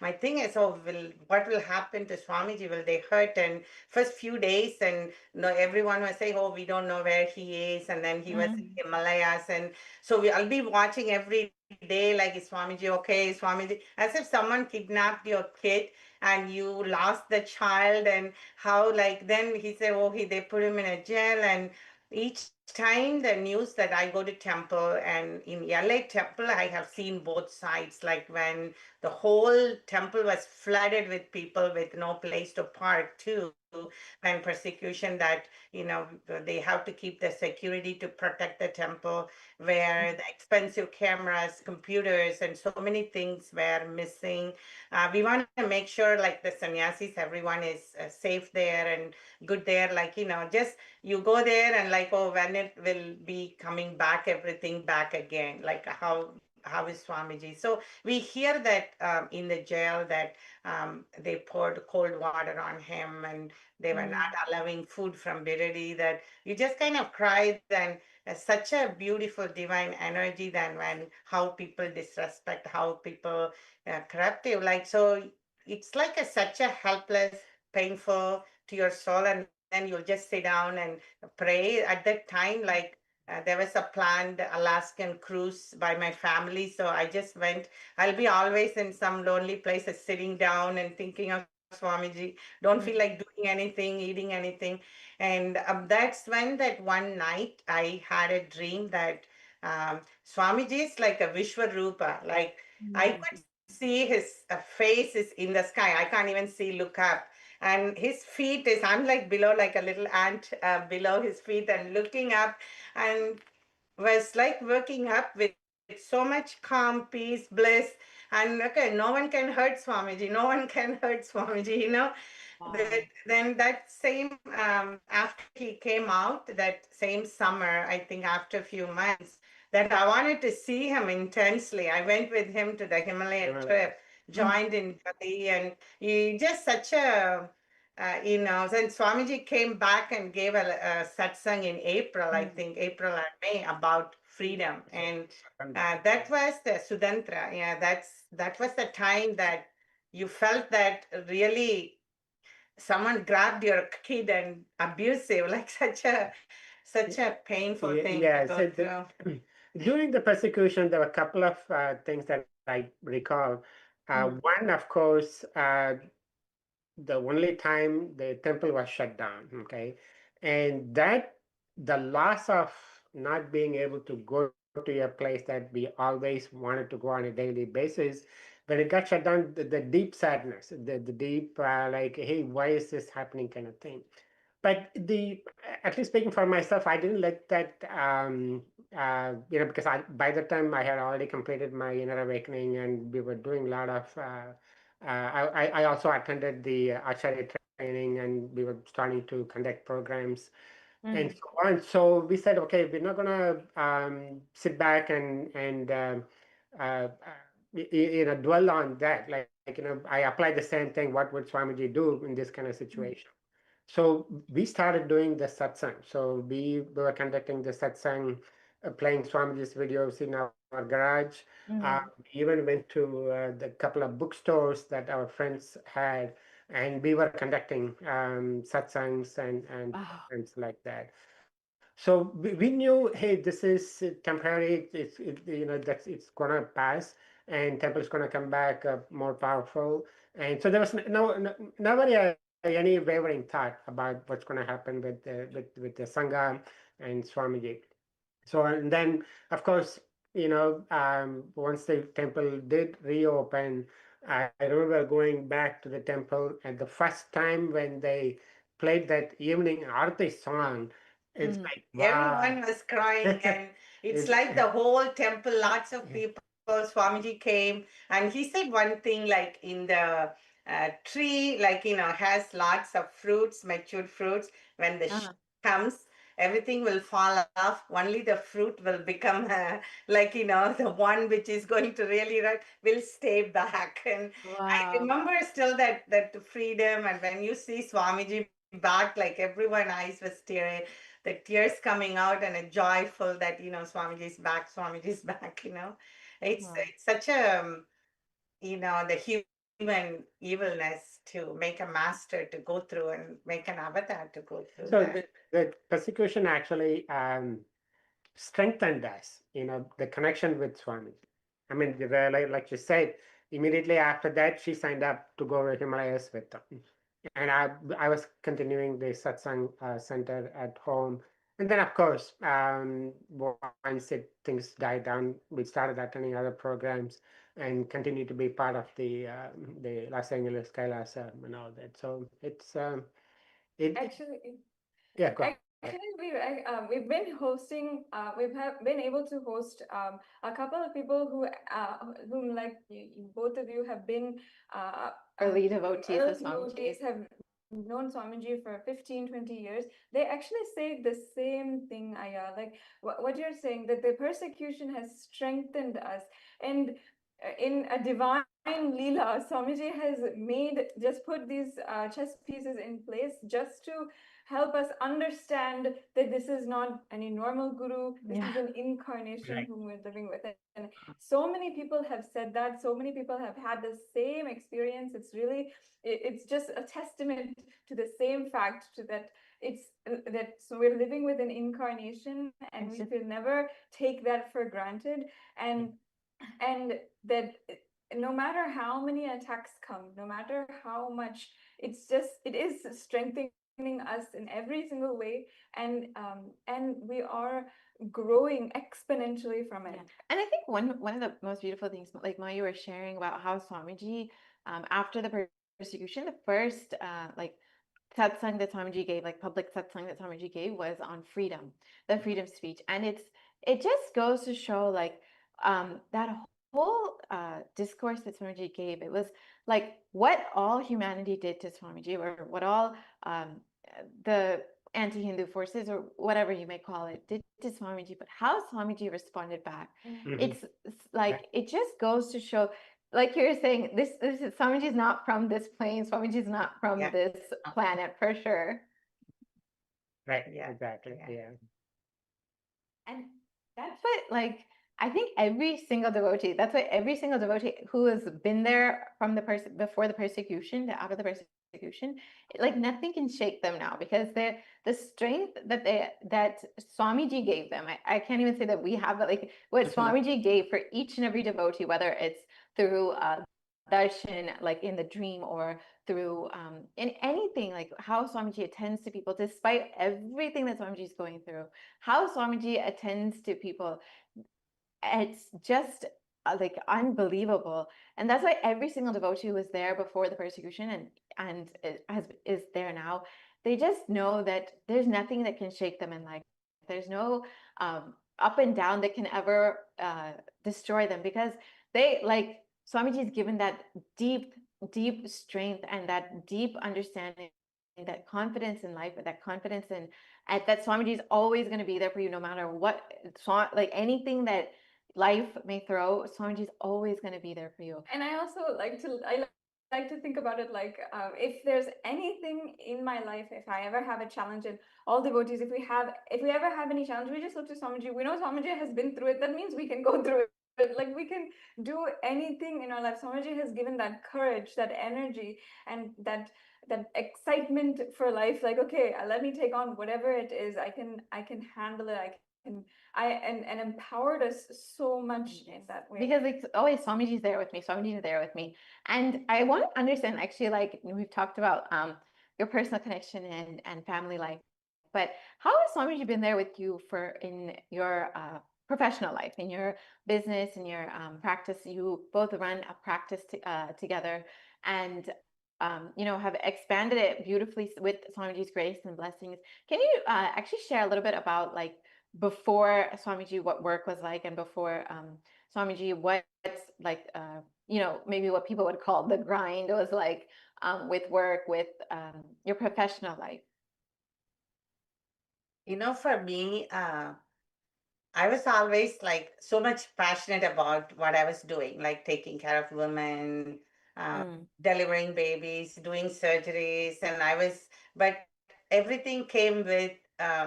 my thing is, oh, what will happen to Swamiji? Will they hurt? And first few days, and no, everyone was saying, oh, we don't know where he is, and then he was in Himalayas, and so I'll be watching every day, like, is Swamiji okay? Is Swamiji, as if someone kidnapped your kid and you lost the child. And how, like, then he said, oh, they put him in a jail. And each time the news that I go to temple, and in LA temple, I have seen both sides. Like when the whole temple was flooded with people with no place to park too, and persecution that, they have to keep the security to protect the temple, where the expensive cameras, computers, and so many things were missing. We want to make sure, like the sannyasis, everyone is safe there and good there. Like, just you go there and like, oh, when it will be coming back, everything back again. Like how is Swamiji? So we hear that in the jail that they poured cold water on him, and they were not allowing food from Biradi. That you just kind of cried. And such a beautiful divine energy than when how people disrespect, how people corruptive. Like, so it's like such a helpless, painful to your soul. And then you'll just sit down and pray. At that time, like, there was a planned Alaskan cruise by my family. So I just went. I'll be always in some lonely places, sitting down and thinking of Swamiji. Don't feel like doing anything, eating anything. And that's when that one night I had a dream that Swamiji is like a Vishwarupa. Like, I could see his face is in the sky. I can't even see, look up. And his feet is, I'm like below, like a little ant below his feet, and looking up, and was like waking up with so much calm, peace, bliss. And okay, no one can hurt Swamiji. No one can hurt Swamiji. Then that same, after he came out, that same summer, I think after a few months, that I wanted to see him intensely. I went with him to the Himalaya trip, joined in Delhi, and he just such a, then Swamiji came back and gave a satsang in April, I think April and May, about freedom. And that was the Sudantra. Yeah, that was the time that you felt that really someone grabbed your kid and abusive, like such a painful thing to Yeah, go so through. during the persecution, there were a couple of things that I recall. One, of course, the only time the temple was shut down, okay, and that the loss of not being able to go to a place that we always wanted to go on a daily basis, when it got shut down, the deep sadness, the deep like, hey, why is this happening, kind of thing. But at least speaking for myself, I didn't let that because by the time I had already completed my inner awakening, and we were doing a lot of I also attended the Acharya training, and we were starting to conduct programs and so on. So we said, okay, we're not gonna sit back and dwell on that. Like, I applied the same thing. What would Swamiji do in this kind of situation? So we started doing the satsang. So we were conducting the satsang, playing Swamiji's videos in our garage. We even went to the couple of bookstores that our friends had, and we were conducting satsangs and things like that. So we knew, hey, this is temporary. That's it's gonna pass, and temple's gonna come back more powerful. And so there was nobody any wavering thought about what's gonna happen with the sangha and Swamiji. So, and then, of course, once the temple did reopen, I remember going back to the temple, and the first time when they played that evening Aarti song, it's like, wow. Everyone was crying, and it's like the whole temple, lots of people. Swamiji came, and he said one thing, like in the tree, like, has lots of fruits, matured fruits. When the comes, everything will fall off. Only the fruit will become like, the one which is going to really will stay back. And I Wow. remember still that freedom. And when you see Swamiji back, like everyone eyes was tearing, the tears coming out, and a joyful that, Swamiji's back, Swamiji's back, It's Wow. it's such a, the human evilness to make a master to go through and make an avatar to go through So that. the persecution actually strengthened us, the connection with Swami. I mean, like you said, immediately after that, she signed up to go to Himalayas with them. And I was continuing the satsang center at home. And then, of course, once things died down, we started attending other programs and continued to be part of the Los Angeles Kailasa and all that. So it's it Actually, yeah, go ahead. Actually, we've been hosting. Been able to host a couple of people whom like both of you have been Early devotees of early Swami G. devotees, have known Swamiji for 15, 20 years. They actually say the same thing, Aya. Like what you're saying, that the persecution has strengthened us, and in a divine Leela, Swamiji has just put these chess pieces in place just to help us understand that this is not any normal guru. This is an incarnation Right. whom we're living with. And so many people have said that. So many people have had the same experience. It's just a testament to the same fact that so we're living with an incarnation, and we should never take that for granted. And that no matter how many attacks come, no matter how much, it is strengthening us in every single way, and we are growing exponentially from it. Yeah. And I think one of the most beautiful things, like Ma, you were sharing about how Swamiji, after the persecution, the first like satsang that Swamiji gave, like public satsang that Swamiji gave, was on freedom, the freedom speech, and it just goes to show like that whole discourse that Swamiji gave. It was like what all humanity did to Swamiji, or what all the anti-Hindu forces, or whatever you may call it, did to Swamiji, but how Swamiji responded back. Mhm. It's like, it just goes to show, like you're saying, this is Swamiji is not from this plane. Swamiji is not from Yeah. this planet for sure. Right. Yeah. Exactly. Yeah. Yeah. And that's what, like, I think every single devotee, that's what every single devotee who has been there from the person before the persecution to after the persecution, like nothing can shake them now, because the strength that Swamiji gave them. I can't even say that we have, but like what Swamiji gave for each and every devotee, whether it's through darshan, like in the dream, or through in anything, like how Swamiji attends to people despite everything that Swamiji is going through, how Swamiji attends to people, it's just like unbelievable. And that's why every single devotee who was there before the persecution and is there now, they just know that there's nothing that can shake them in life. There's no up and down that can ever destroy them, because they, like, Swamiji's given that deep strength and that deep understanding, that confidence in life, that confidence in that Swamiji is always going to be there for you, no matter what, like anything that life may throw. Swamiji is always going to be there for you. And I also like to think about it like, if there's anything in my life, if I ever have a challenge, and all devotees, if we ever have any challenge, we just look to Swamiji. We know Swamiji has been through it. That means we can go through it. Like we can do anything in our life. Swamiji has given that courage, that energy, and that excitement for life. Like, okay, let me take on whatever it is. I can handle it. And empowered us so much in that way. Because like always, Swamiji's there with me. Swamiji's there with me. And I want to understand, actually, like we've talked about your personal connection and family life, but how has Swamiji been there with you in your professional life, in your business, in your practice? You both run a practice together, and have expanded it beautifully with Swamiji's grace and blessings. Can you actually share a little bit about, like, before Swamiji, what work was like, and before Swamiji, what's like, maybe what people would call the grind was like, with work, with your professional life? For me, I was always like so much passionate about what I was doing, like taking care of women, delivering babies, doing surgeries, and but everything came with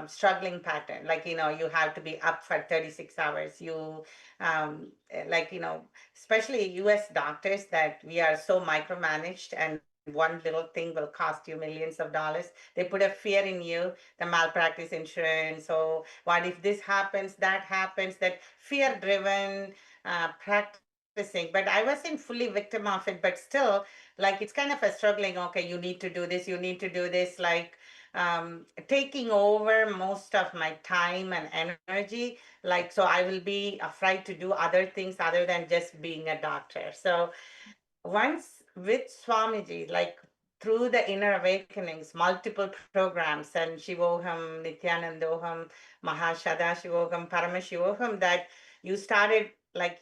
struggling pattern. Like, you have to be up for 36 hours. Like, especially US doctors, that we are so micromanaged, and one little thing will cost you millions of dollars. They put a fear in you, the malpractice insurance. So what if this happens, that happens, that fear driven practicing. But I wasn't fully victim of it, but still, like, it's kind of a struggling. Okay, you need to do this, you need to do this, like, taking over most of my time and energy. Like, so I will be afraid to do other things other than just being a doctor. So once with Swamiji, like through the inner awakenings, multiple programs, and Shivoham, Nithyanandoham, Mahashadashivoham, Paramashivoham, that you started, like,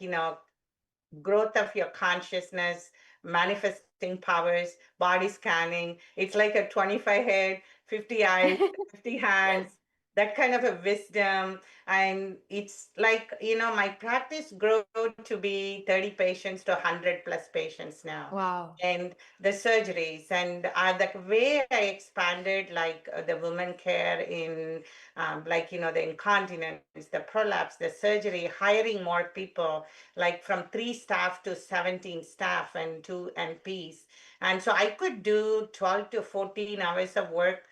growth of your consciousness, manifesting powers, body scanning. It's like a 25 head, 50 eyes, 50 hands, that kind of a wisdom. And it's like, my practice grew to be 30 patients to 100 plus patients now. Wow. And the surgeries, and the way I expanded, like, the women care in, like, the incontinence, the prolapse, the surgery, hiring more people, like from 3 staff to 17 staff and 2 NPs. And so I could do 12 to 14 hours of work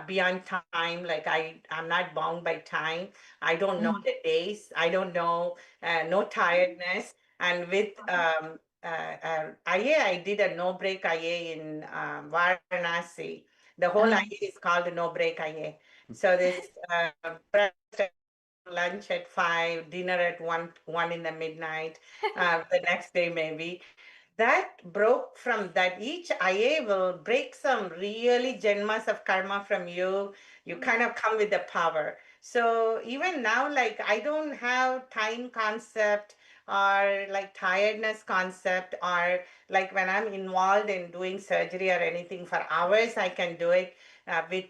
beyond time. Like, I'm not bound by time. I don't know the days. I don't know, no tiredness. And with IA, I did a no break IA in Varanasi. The whole IA is called a no break IA. So this breakfast, lunch at 5, dinner at 1 in the midnight, the next day maybe. That broke from that. Each IA will break some really janmas of karma from you. You kind of come with the power. So even now, like, I don't have time concept or like tiredness concept, or like when I'm involved in doing surgery or anything for hours, I can do it with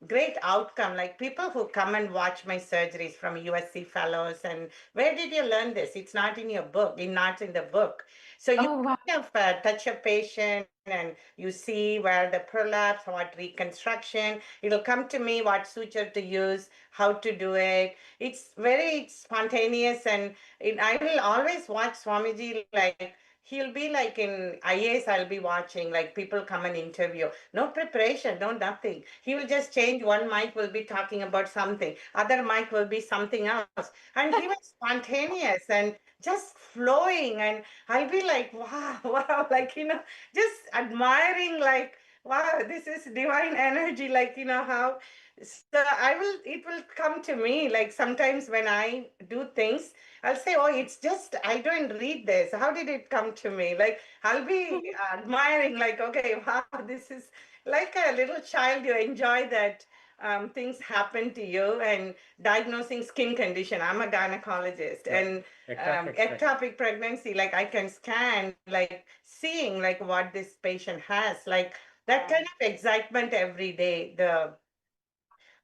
great outcome. Like, people who come and watch my surgeries from USC fellows, and where did you learn this? It's not in your book, it's not in the book. So you kind of touch a patient, and you see where the prolapse, what reconstruction. It'll come to me what suture to use, how to do it. It's very spontaneous, and I will always watch Swamiji. Like, he'll be like in IAS, I'll be watching, like, people come and interview. No preparation, no nothing. He will just change. One mic will be talking about something, other mic will be something else. And he was spontaneous and just flowing. And I'll be like, wow, wow, like, just admiring, like, wow, this is divine energy, like, how. So it will come to me, like, sometimes when I do things, I'll say, oh, it's just, I don't read this. How did it come to me? Like, I'll be admiring, like, okay, wow, this is like a little child. You enjoy that things happen to you, and diagnosing skin condition. I'm a gynecologist, and ectopic pregnancy, like, I can scan, like, seeing like what this patient has, like that kind of excitement every day. The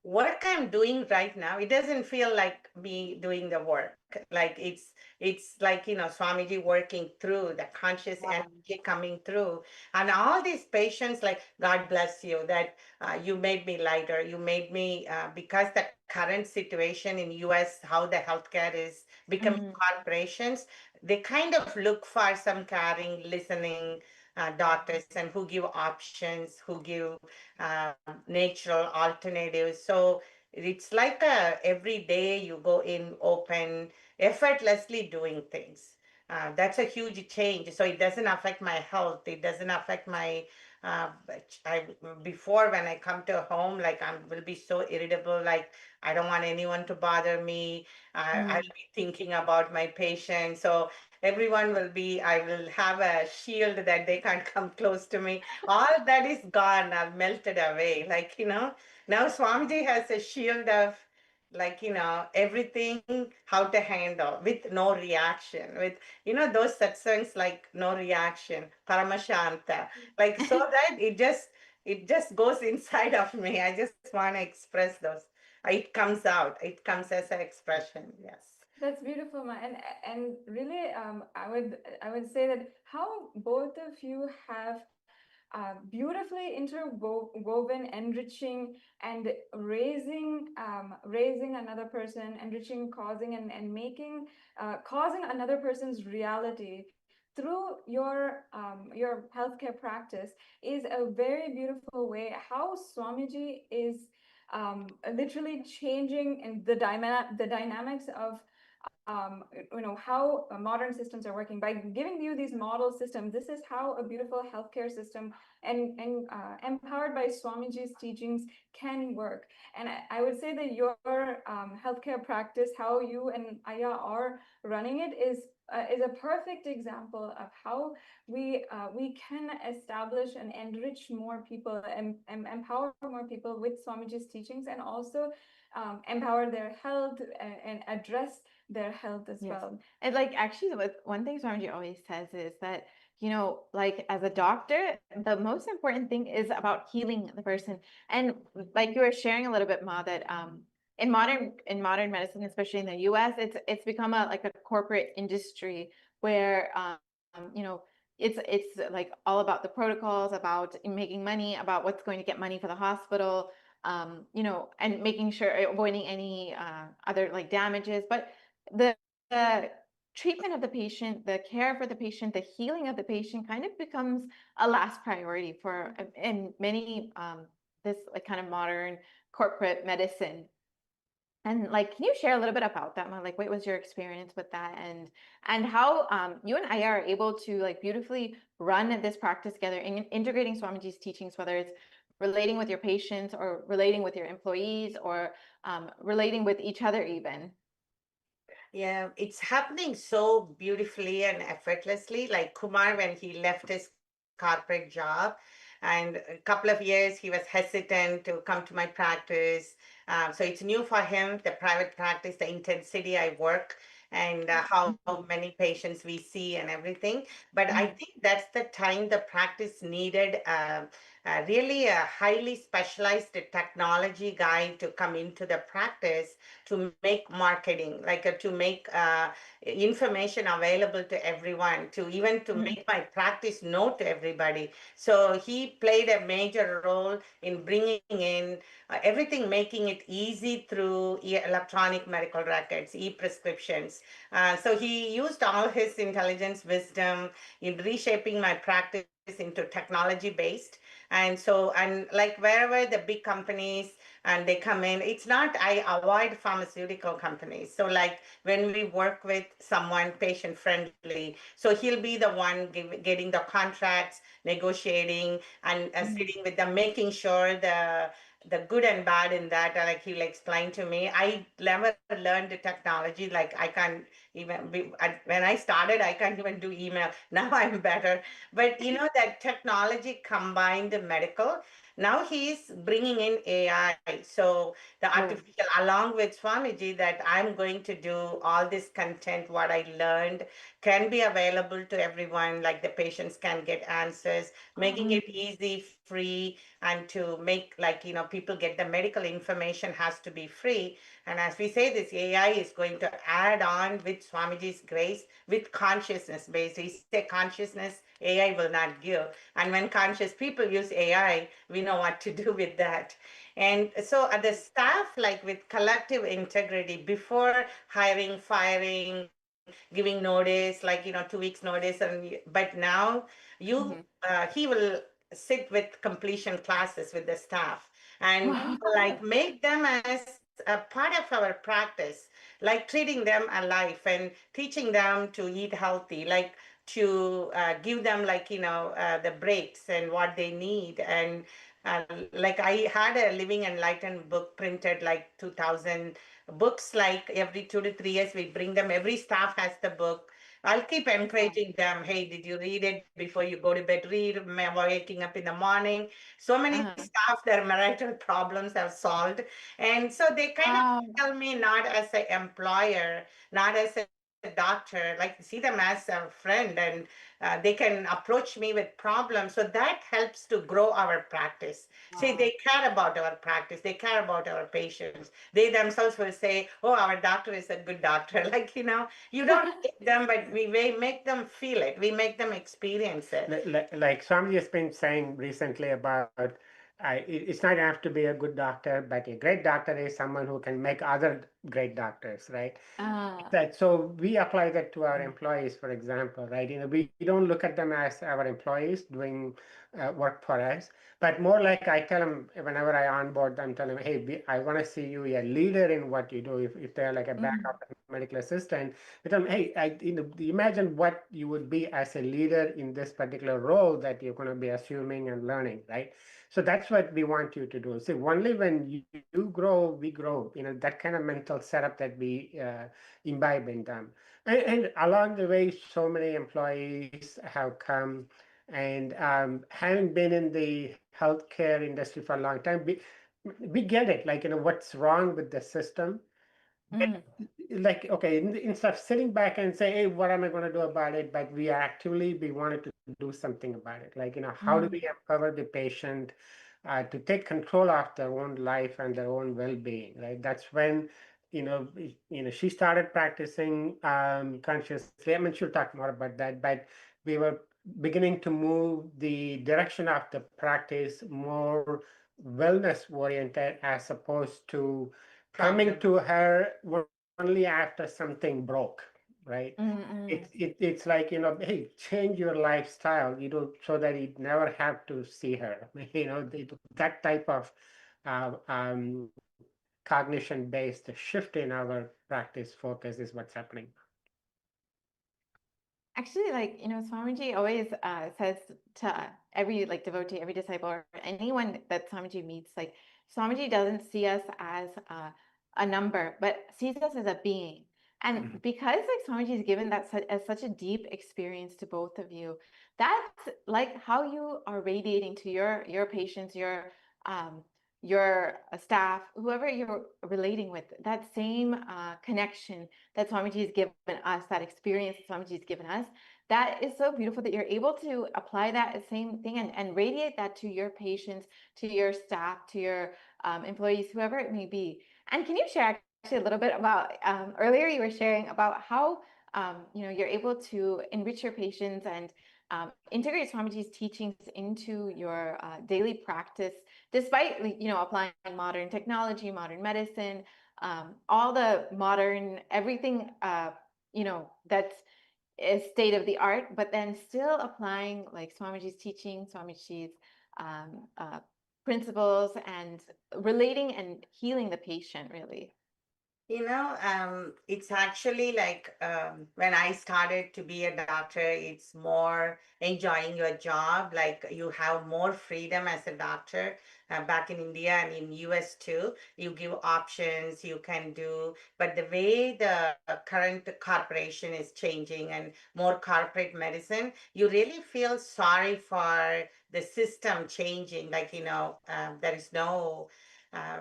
work I'm doing right now, it doesn't feel like me doing the work. Like, it's like, Swamiji working through the conscious energy coming through. And all these patients, like, God bless you, that you made me lighter. You made me, because the current situation in US, how the healthcare is becoming corporations, they kind of look for some caring, listening doctors, and who give options, who give natural alternatives. So it's like every day you go in open, effortlessly doing things. That's a huge change. So it doesn't affect my health. It doesn't affect my. Before, when I come to home, like, I will be so irritable. Like, I don't want anyone to bother me. I'll be thinking about my patient. So everyone will be. I will have a shield that they can't come close to me. All that is gone. I've melted away. Like, now Swamiji has a shield of, like, everything, how to handle with no reaction, with, those satsangs, like, no reaction, paramashanta, like, so that it just it just goes inside of me. I just want to express those. It comes out. It comes as an expression. Yes. That's beautiful, Ma. And really, I would say that how both of you have beautifully interwoven, enriching, and raising another person, enriching, causing, and making, causing another person's reality through your healthcare practice is a very beautiful way. How Swamiji is literally changing in the dynamics of how modern systems are working by giving you these model systems. This is how a beautiful healthcare system and empowered by Swamiji's teachings can work. And I would say that your healthcare practice, how you and Aya are running it, is a perfect example of how we can establish and enrich more people and empower more people with Swamiji's teachings, and also empower their health and address their health as well. And like actually one thing Swamiji always says is that, like as a doctor, the most important thing is about healing the person. And like you were sharing a little bit, Ma, that in modern medicine, especially in the US, it's become a corporate industry where it's like all about the protocols, about making money, about what's going to get money for the hospital, and making sure avoiding any other like damages. But the treatment of the patient, the care for the patient, the healing of the patient kind of becomes a last priority for in many this like kind of modern corporate medicine. And like, can you share a little bit about that, Ma? Like, what was your experience with that, and how you and I are able to like beautifully run this practice together and integrating Swamiji's teachings, whether it's relating with your patients or relating with your employees or relating with each other even. Yeah, it's happening so beautifully and effortlessly. Like Kumar, when he left his corporate job, and a couple of years he was hesitant to come to my practice. So it's new for him, the private practice, the intensity I work, and how many patients we see and everything. But I think that's the time the practice needed really a highly specialized technology guy to come into the practice to make marketing, like to make information available to everyone, to even to make my practice known to everybody. So he played a major role in bringing in everything, making it easy through electronic medical records, e-prescriptions. So he used all his intelligence, wisdom in reshaping my practice into technology based. And so, and like wherever the big companies and they come in, it's not, I avoid pharmaceutical companies. So like when we work with someone patient friendly, so he'll be the one getting the contracts, negotiating, and sitting with them, making sure the good and bad in that, like he'll explain to me. I never learned the technology, like I can't even when I started, I can't even do email. Now I'm better. But that technology combined the medical. Now he's bringing in AI. So the artificial, along with Swamiji, that I'm going to do all this content, what I learned can be available to everyone, like the patients can get answers, making it easy, free, and to make like, people get the medical information has to be free. And as we say, this AI is going to add on with Swamiji's grace, with consciousness based. We say consciousness, AI will not give. And when conscious people use AI, we know what to do with that. And so at the staff, like with collective integrity, before hiring, firing, giving notice, like 2 weeks notice, but now he will sit with completion classes with the staff and like make them as a part of our practice, like treating them alive and teaching them to eat healthy, like to give them like the breaks and what they need. And like I had a Living Enlightened book printed, like 2000 books, like every 2 to 3 years we bring them, every staff has the book. I'll keep encouraging them. Hey, did you read it before you go to bed? Read, waking up in the morning. So many staff, their marital problems have solved. And so they kind of tell me, not as an employer, not as a a doctor, like see them as a friend, and they can approach me with problems. So that helps to grow our practice. See, they care about our practice. They care about our patients. They themselves will say, "Oh, our doctor is a good doctor." Like, you don't make them, but we make them feel it. We make them experience it. Like Swami has been saying recently about it's not enough to be a good doctor, but a great doctor is someone who can make other great doctors, right? That so we apply that to our employees, for example, right? We don't look at them as our employees doing work for us, but more like I tell them whenever I onboard them, tell them, hey, I want to see you a leader in what you do. If they're like a backup medical assistant, we tell them, hey, imagine what you would be as a leader in this particular role that you're going to be assuming and learning, right? So that's what we want you to do. See, only when you grow, we grow. That kind of mental setup that we imbibe in them. And along the way, so many employees have come, and having been in the healthcare industry for a long time, we get it. Like, what's wrong with the system? Like, okay, instead of sitting back and say, hey, what am I going to do about it? But we wanted to do something about it. Like, how do we empower the patient to take control of their own life and their own well-being, right? That's when, she started practicing consciously. I mean, she'll talk more about that, but we were beginning to move the direction of the practice more wellness oriented as opposed to coming to her only after something broke, right? It's like, hey, change your lifestyle, so that you never have to see her. That type of cognition based shift in our practice focus is what's happening. Actually, Swamiji always says to every devotee, every disciple, or anyone that Swamiji meets, Swamiji doesn't see us as a number, but sees us as a being. And because Swamiji has given that as such a deep experience to both of you, that's like how you are radiating to your patients, your staff, whoever you're relating with, that same connection that Swamiji has given us, that experience that Swamiji has given us, that is so beautiful that you're able to apply that same thing and radiate that to your patients, to your staff, to your employees, whoever it may be. And can you share actually a little bit about, earlier you were sharing about how, you're able to enrich your patients and integrate Swamiji's teachings into your daily practice, despite applying modern technology, modern medicine, all the modern everything that's is state of the art, but then still applying Swamiji's teaching, Swamiji's principles, and relating and healing the patient, really. It's actually like when I started to be a doctor, it's more enjoying your job. Like you have more freedom as a doctor back in India and in US too. You give options, you can do, but the way the current corporation is changing and more corporate medicine, you really feel sorry for the system changing. Like, there is no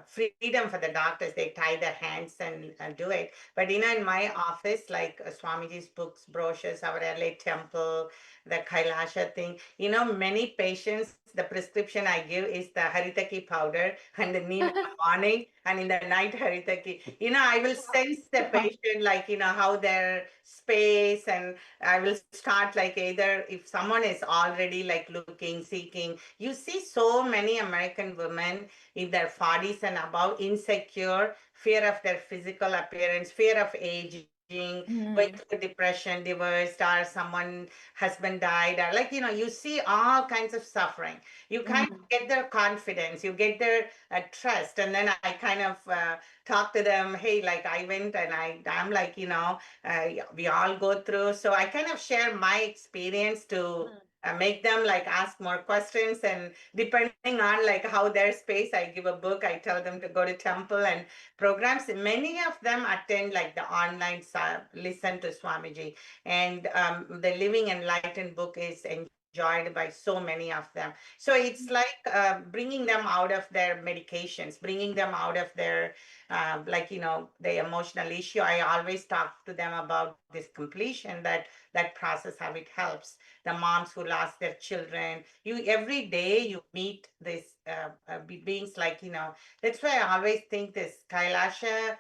freedom for the doctors. They tie their hands and do it. But in my office, like Swamiji's books, brochures, our LA temple, the Kailasa thing, many patients, the prescription I give is the haritaki powder and the neem in the morning, and in the night haritaki. I will sense the patient, like, how their space, and I will start like either if someone is already like looking, seeking. You see so many American women in their 40s and above, insecure, fear of their physical appearance, fear of aging, going through depression, divorced, or someone husband died, or you see all kinds of suffering. You kind of get their confidence, you get their trust, and then I kind of talk to them. Hey, like I went and I'm like, we all go through. So I kind of share my experience to make them like ask more questions, and depending on like how their space, I give a book, I tell them to go to temple and programs. Many of them attend like the online listen to Swamiji, and the Living Enlightened book is enjoyed by so many of them. So it's like bringing them out of their medications, bringing them out of their, the emotional issue. I always talk to them about this completion, that process, how it helps the moms who lost their children. You every day you meet this beings, that's why I always think this Kailasha,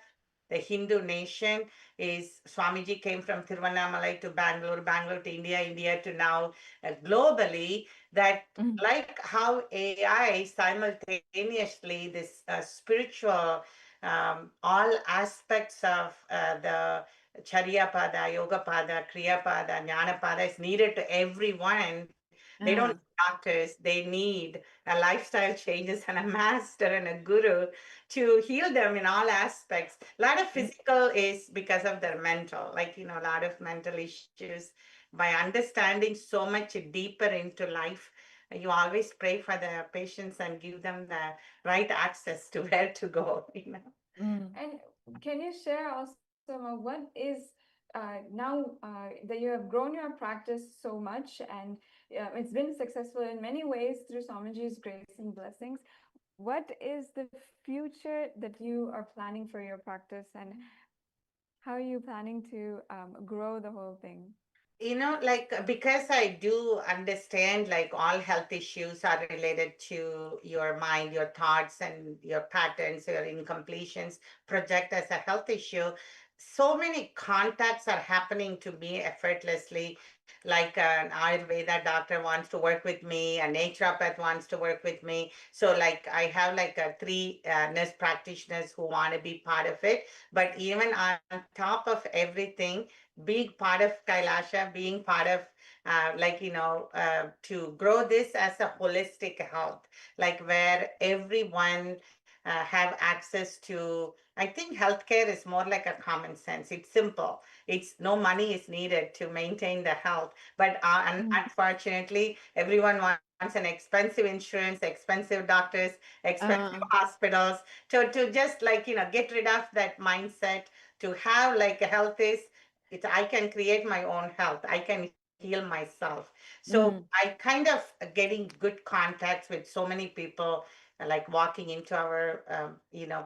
the Hindu nation, is Swamiji came from Tiruvannamalai to Bangalore, Bangalore to India, India to now globally. That like how AI simultaneously, this spiritual, all aspects of the Charya Pada, Yoga Pada, Kriya Pada, Jnana Pada is needed to everyone. They don't need doctors, they need a lifestyle changes and a master and a guru to heal them in all aspects. A lot of physical is because of their mental, a lot of mental issues. By understanding so much deeper into life, you always pray for the patients and give them the right access to where to go, And can you share also what is now that you have grown your practice so much, and it's been successful in many ways through Swamiji's grace and blessings. What is the future that you are planning for your practice, and how are you planning to grow the whole thing? Because I do understand, all health issues are related to your mind, your thoughts, and your patterns, your incompletions project as a health issue. So many contacts are happening to me effortlessly. Like an Ayurveda doctor wants to work with me, a naturopath wants to work with me. So, I have three nurse practitioners who want to be part of it. But even on top of everything, being part of Kailasha, being part of, to grow this as a holistic health, where everyone have access to. I think healthcare is more like a common sense. It's simple. It's no money is needed to maintain the health, but unfortunately, everyone wants an expensive insurance, expensive doctors, expensive hospitals. To just get rid of that mindset, to have a health is, it's I can create my own health. I can heal myself. So I kind of getting good contacts with so many people, walking into our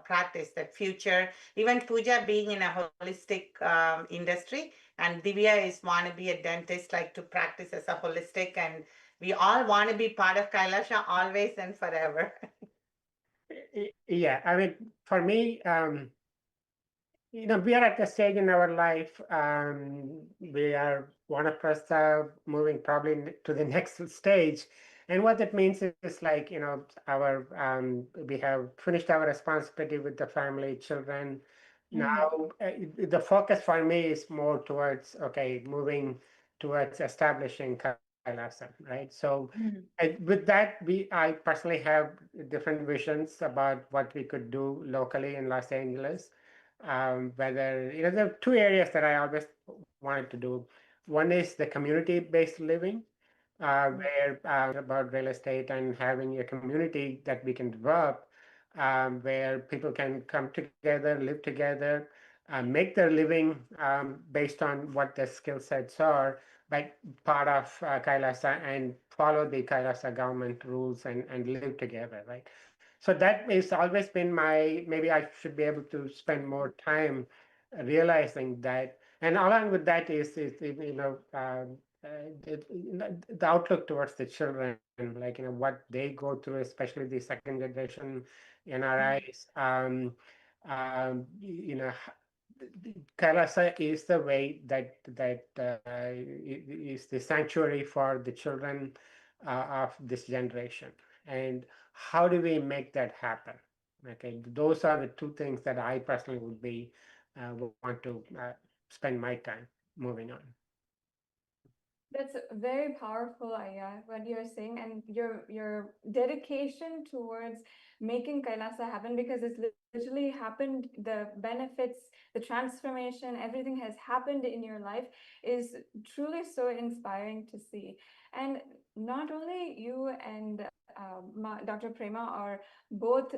practice, that future. Even Puja being in a holistic industry, and Divya is want to be a dentist, to practice as a holistic, and we all want to be part of Kailasha always and forever. Yeah, I mean, for me, we are at the stage in our life. We are one of us moving probably to the next stage, and what that means is our we have finished our responsibility with the family, children. Now, the focus for me is more towards moving towards establishing Kailasa, right? So, with that, I personally have different visions about what we could do locally in Los Angeles. Whether there are two areas that I always wanted to do. One is the community-based living, where about real estate and having a community that we can develop, where people can come together, live together, make their living based on what their skill sets are, but part of Kailasa and follow the Kailasa government rules and live together, right? So that has always been maybe I should be able to spend more time realizing that. And along with that is the outlook towards the children, what they go through, especially the second generation NRIs. Kailasa is the way that is the sanctuary for the children of this generation. And how do we make that happen? Okay, those are the two things that I personally would want to spend my time moving on. That's very powerful, Aya, what you're saying, and your dedication towards making Kailasa happen, because it's literally happened. The benefits, the transformation, everything has happened in your life is truly so inspiring to see. And not only you and Dr. Prema are both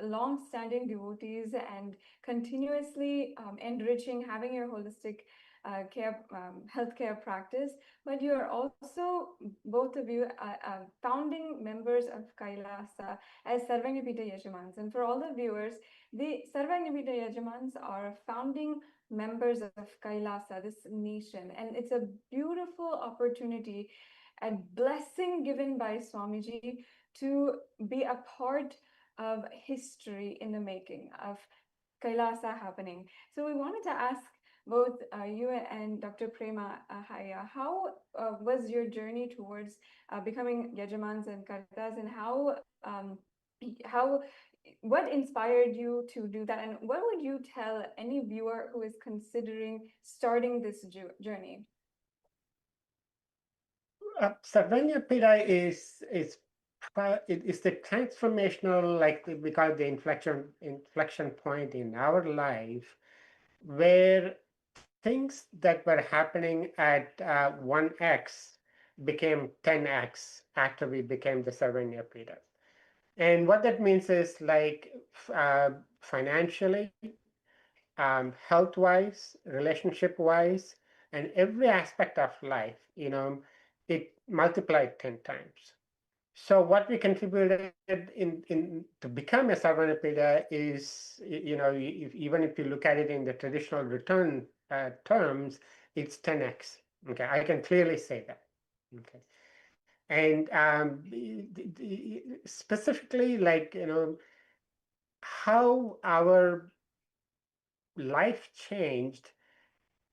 long-standing devotees and continuously enriching, having your holistic healthcare practice, but you are also, both of you, founding members of Kailasa as Sarvanyapita Yajamans. And for all the viewers, the Sarvanyapita Yajamans are founding members of Kailasa, this nation, and it's a beautiful opportunity and blessing given by Swamiji to be a part of history in the making of Kailasa happening. So we wanted to ask both you and Dr. Prema Haya, how was your journey towards becoming Yajamans and Kartas, and how what inspired you to do that, and what would you tell any viewer who is considering starting this journey? Sarvanyapita is the transformational, like we call it the inflection point in our life, where things that were happening at 1x became 10x after we became the Sarvanyapita. And what that means is like financially, health-wise, relationship-wise, and every aspect of life, it multiplied 10 times. So what we contributed in to become a Sarvanapita is, even if you look at it in the traditional return terms, it's 10x. Okay, I can clearly say that. Okay, and specifically, like, how our life changed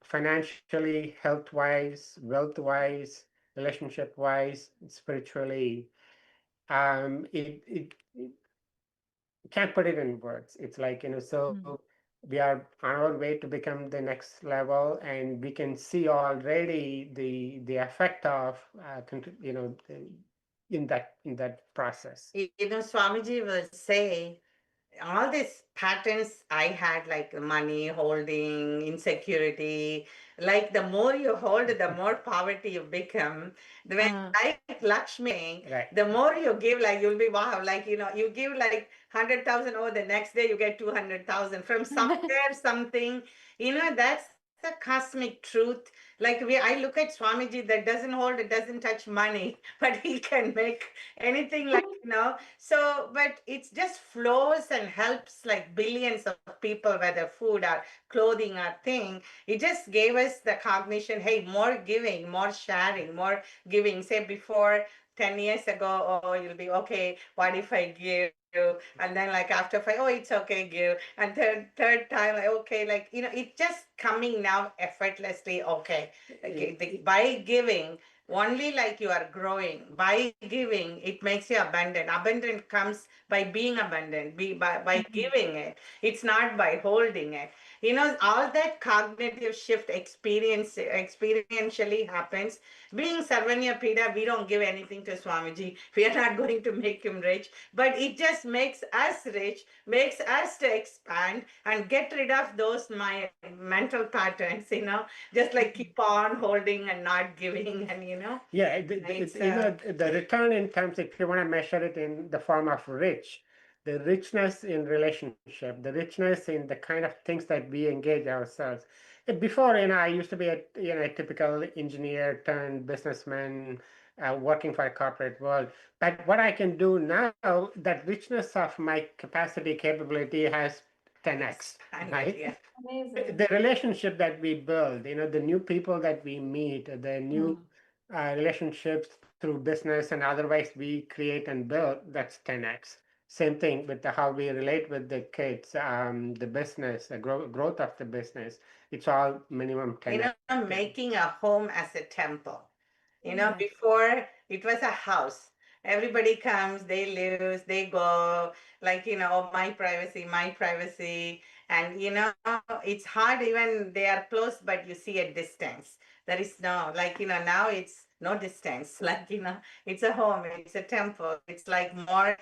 financially, health-wise, wealth-wise, relationship-wise, spiritually. It can't put it in words. It's like, so we are on our way to become the next level, and we can see already the effect of, in that process. Swamiji will say, all these patterns I had, like money, holding, insecurity, like the more you hold, the more poverty you become. When like Lakshmi, Right. the more you give, like you'll be wow, like you give like 100,000, oh, the next day you get 200,000 from somewhere, something, that's the cosmic truth. Like I look at Swamiji that doesn't hold, it doesn't touch money, but he can make anything, like, so, but it just flows and helps like billions of people, whether food or clothing or thing. It just gave us the cognition, hey, more giving, more sharing, more giving. Say before 10 years ago, oh, you'll be okay, what if I give? And then like after 5, oh, it's okay, give. And third time, like, okay, like, it's just coming now effortlessly, okay. By giving, only like you are growing. By giving, it makes you abundant. Abundant comes by being abundant, by giving it. It's not by holding it. All that cognitive shift experientially happens. Being Sarvanyapita, we don't give anything to Swamiji. We are not going to make him rich, but it just makes us rich, makes us to expand and get rid of those my mental patterns, just like keep on holding and not giving, and Yeah, the return in terms, if you want to measure it in the form of rich, the richness in relationship, the richness in the kind of things that we engage ourselves. Before, I used to be a typical engineer turned businessman, working for a corporate world. But what I can do now, that richness of my capacity, capability has 10x, right? Yeah. Amazing. The relationship that we build, the new people that we meet, the new relationships through business and otherwise we create and build, that's 10x. Same thing with how we relate with the kids, the business, the growth of the business. It's all minimum 10x. Making a home as a temple. Before it was a house. Everybody comes, they live, they go, like, my privacy, my privacy. And, it's hard, even they are close, but you see a distance. There is no, like, now it's no distance. Like, it's a home, it's a temple. It's like more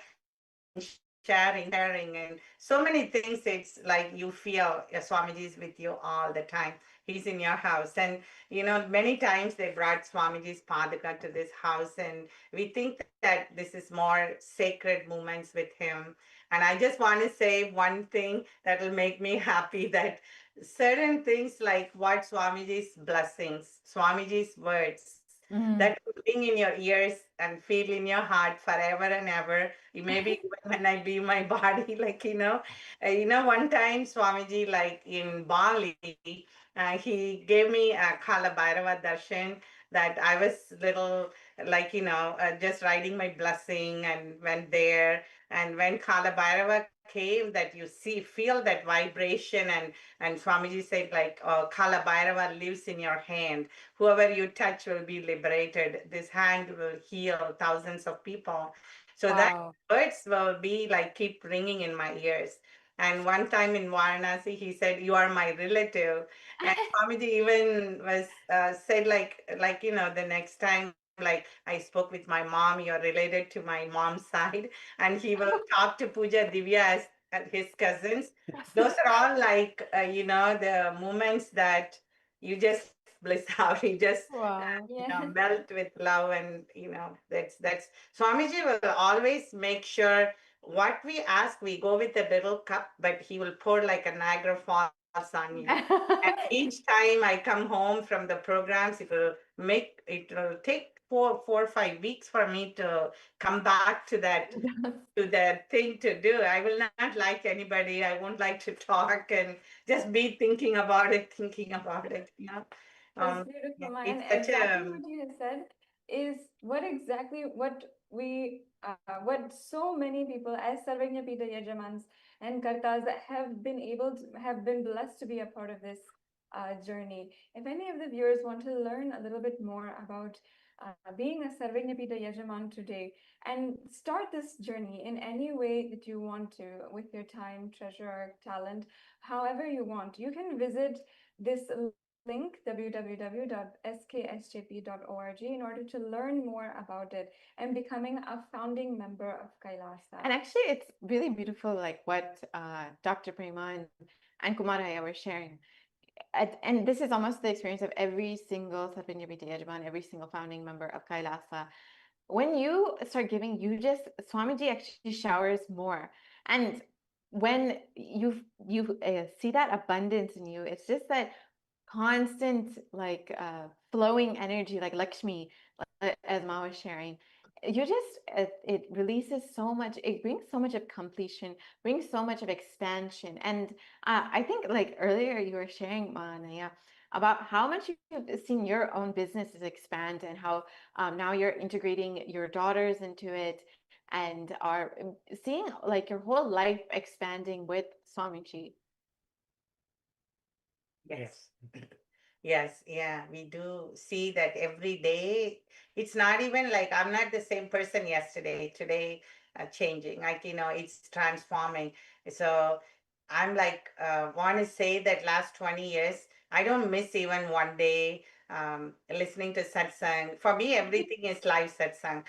giving, sharing, and so many things. It's like you feel Swamiji is with you all the time. He's in your house. And, many times they brought Swamiji's Padaka to this house, and we think that this is more sacred moments with him. And I just want to say one thing that will make me happy, that certain things like what Swamiji's blessings, Swamiji's words that will ring in your ears and feel in your heart forever and ever. Maybe when I leave my body, like, one time Swamiji, like in Bali, he gave me a Kala Bhairava darshan that I was little, like, just writing my blessing and went there. And when Kala Bhairava came, that you see, feel that vibration, and Swamiji said, like, Kala Bhairava lives in your hand. Whoever you touch will be liberated. This hand will heal thousands of people. So that Wow. words will be like keep ringing in my ears. And one time in Varanasi, he said, "You are my relative." And Swamiji even was said, like the next time, like, I spoke with my mom. You're related to my mom's side, and he will talk to Puja Divya as his cousins. Those are all like the moments that you just bliss out. You just Wow. melt with love, and that's Swamiji will always make sure what we ask, we go with a little cup, but he will pour like a Niagara Falls on you. And each time I come home from the programs, it will take 4 or 5 weeks for me to come back to that thing to do. I will not like anybody. I won't like to talk and just be thinking about it, thinking about it. That's Yeah, beautiful, Ma. And it's such exactly a what you have said is what so many people as Sarvajñapita Yajamans and Kartas have been blessed to be a part of this journey. If any of the viewers want to learn a little bit more about being a Sarvajñapita Yajaman today and start this journey in any way that you want to, with your time, treasure, or talent, however you want, you can visit this link www.sksjp.org in order to learn more about it and becoming a founding member of Kailasa. And actually, it's really beautiful, like what Dr. Prema and Kumaraya were sharing. And this is almost the experience of every single Sarvajñapita Yajaman, every single founding member of Kailasa. When you start giving, Swamiji actually showers more. And when you see that abundance in you, it's just that constant, like flowing energy, like Lakshmi, as Ma was sharing. It releases so much, it brings so much of completion, brings so much of expansion. And I think, like earlier you were sharing, Ma Anaya, about how much you've seen your own businesses expand, and how now you're integrating your daughters into it, and are seeing like your whole life expanding with Swamiji. yes. Yes, yeah, we do see that every day. It's not even like I'm not the same person yesterday, today, changing. Like, it's transforming. So I'm like, want to say that last 20 years, I don't miss even one day listening to satsang. For me, everything is live satsang.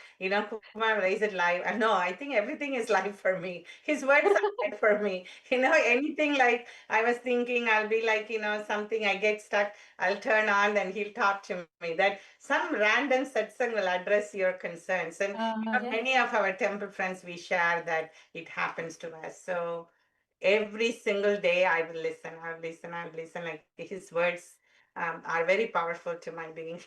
Kumar, is it live? No, I think everything is live for me. His words are live for me. Anything like I was thinking, I'll be like, something I get stuck. I'll turn on and he'll talk to me. That some random satsang will address your concerns. And many of our temple friends, we share that it happens to us. So every single day I will listen, I'll listen, I'll listen. Like his words are very powerful to my being.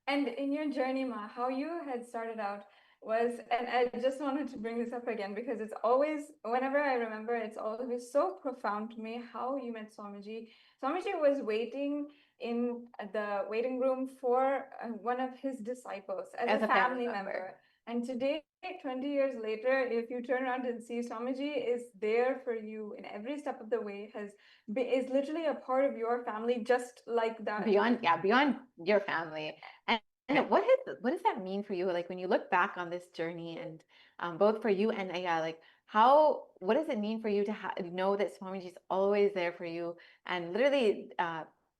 And in your journey, Ma, how you had started out was, and I just wanted to bring this up again because it's always, whenever I remember, it's always so profound to me how you met Swamiji. Swamiji was waiting in the waiting room for one of his disciples as a family member. And today, 20 years later, if you turn around and see Swamiji is there for you in every step of the way, is literally a part of your family, just like that. Beyond your family. And what does that mean for you? Like when you look back on this journey, and both for you and Aya, like what does it mean for you to know that Swamiji is always there for you, and literally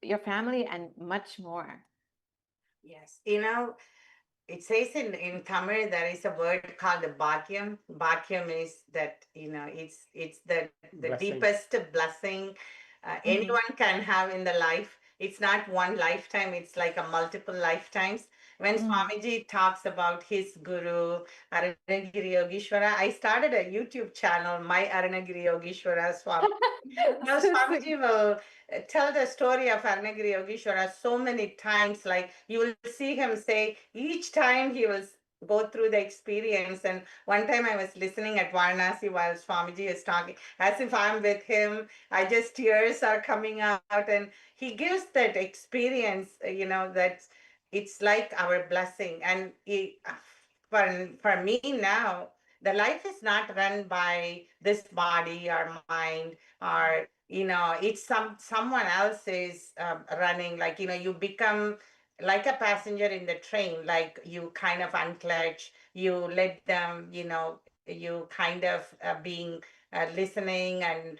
your family and much more? Yes, it says in Tamil there is a word called bhagyam. Bhagyam is that it's the Blessing. deepest blessing anyone can have in the life. It's not one lifetime, it's like a multiple lifetimes. When Swamiji talks about his guru, Aranagiri Yogeshwara, I started a YouTube channel, My Aranagiri Yogeshwara Swami. Now Swamiji will tell the story of Aranagiri Yogeshwara so many times, like you will see him say each time he will go through the experience. And one time I was listening at Varanasi while Swamiji is talking, as if I'm with him. I just tears are coming out, and he gives that experience, that it's like our blessing. And for me now, the life is not run by this body or mind, or it's someone else is running. Like you become like a passenger in the train, like you kind of unclutch, you let them, you kind of being listening, and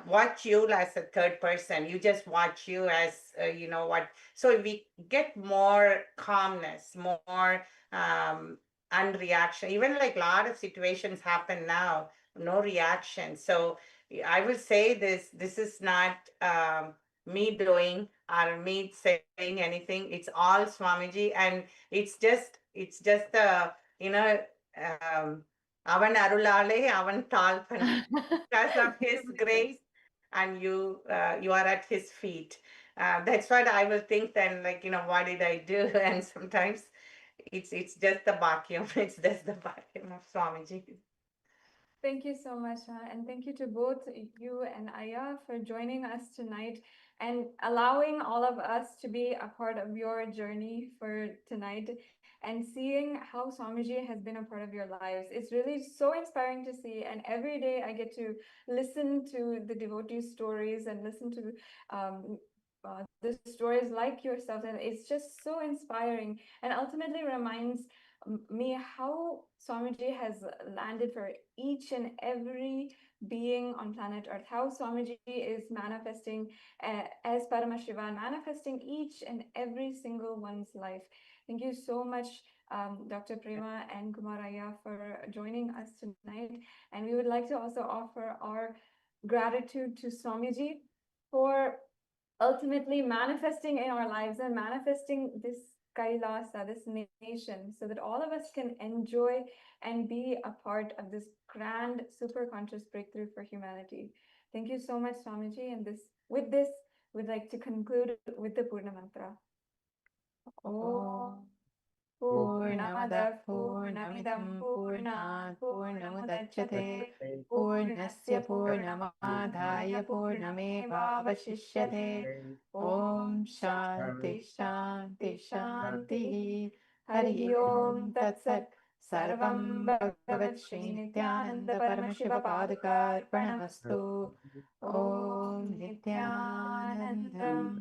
watch you as a third person. You just watch you as what. So we get more calmness, more unreaction. Even like a lot of situations happen now, no reaction. So I will say this is not me doing or me saying anything. It's all Swamiji, and it's just avan arulale avan talpan, because of his grace, and you are at his feet. That's what I will think then, like, what did I do? And sometimes it's just the bhakyam. It's just the bhakyam of Swamiji. Thank you so much, and thank you to both you and Aya for joining us tonight and allowing all of us to be a part of your journey for tonight, and seeing how Swamiji has been a part of your lives. It's really so inspiring to see, and every day I get to listen to the devotee stories and listen to the stories like yourself, and it's just so inspiring, and ultimately reminds me how Swamiji has landed for each and every being on planet Earth, how Swamiji is manifesting as Paramashivan, manifesting each and every single one's life. Thank you so much, Dr. Prema and Kumaraya, for joining us tonight. And we would like to also offer our gratitude to Swamiji for ultimately manifesting in our lives and manifesting this Kailasa, this nation, so that all of us can enjoy and be a part of this grand super conscious breakthrough for humanity. Thank you so much, Swamiji. And with this, we'd like to conclude with the Purna Mantra. Om Purnamada Purnamidam Purnat Purnamudachyate Purnasya Purnamadhaya Purnamevavashishyate. Om Shanti Shanti Shanti. Hari Om Tat Sat. Sarvam Bhagavat Shri Nityananda Paramashiva Padukarpanamastu. Om Nityanandam.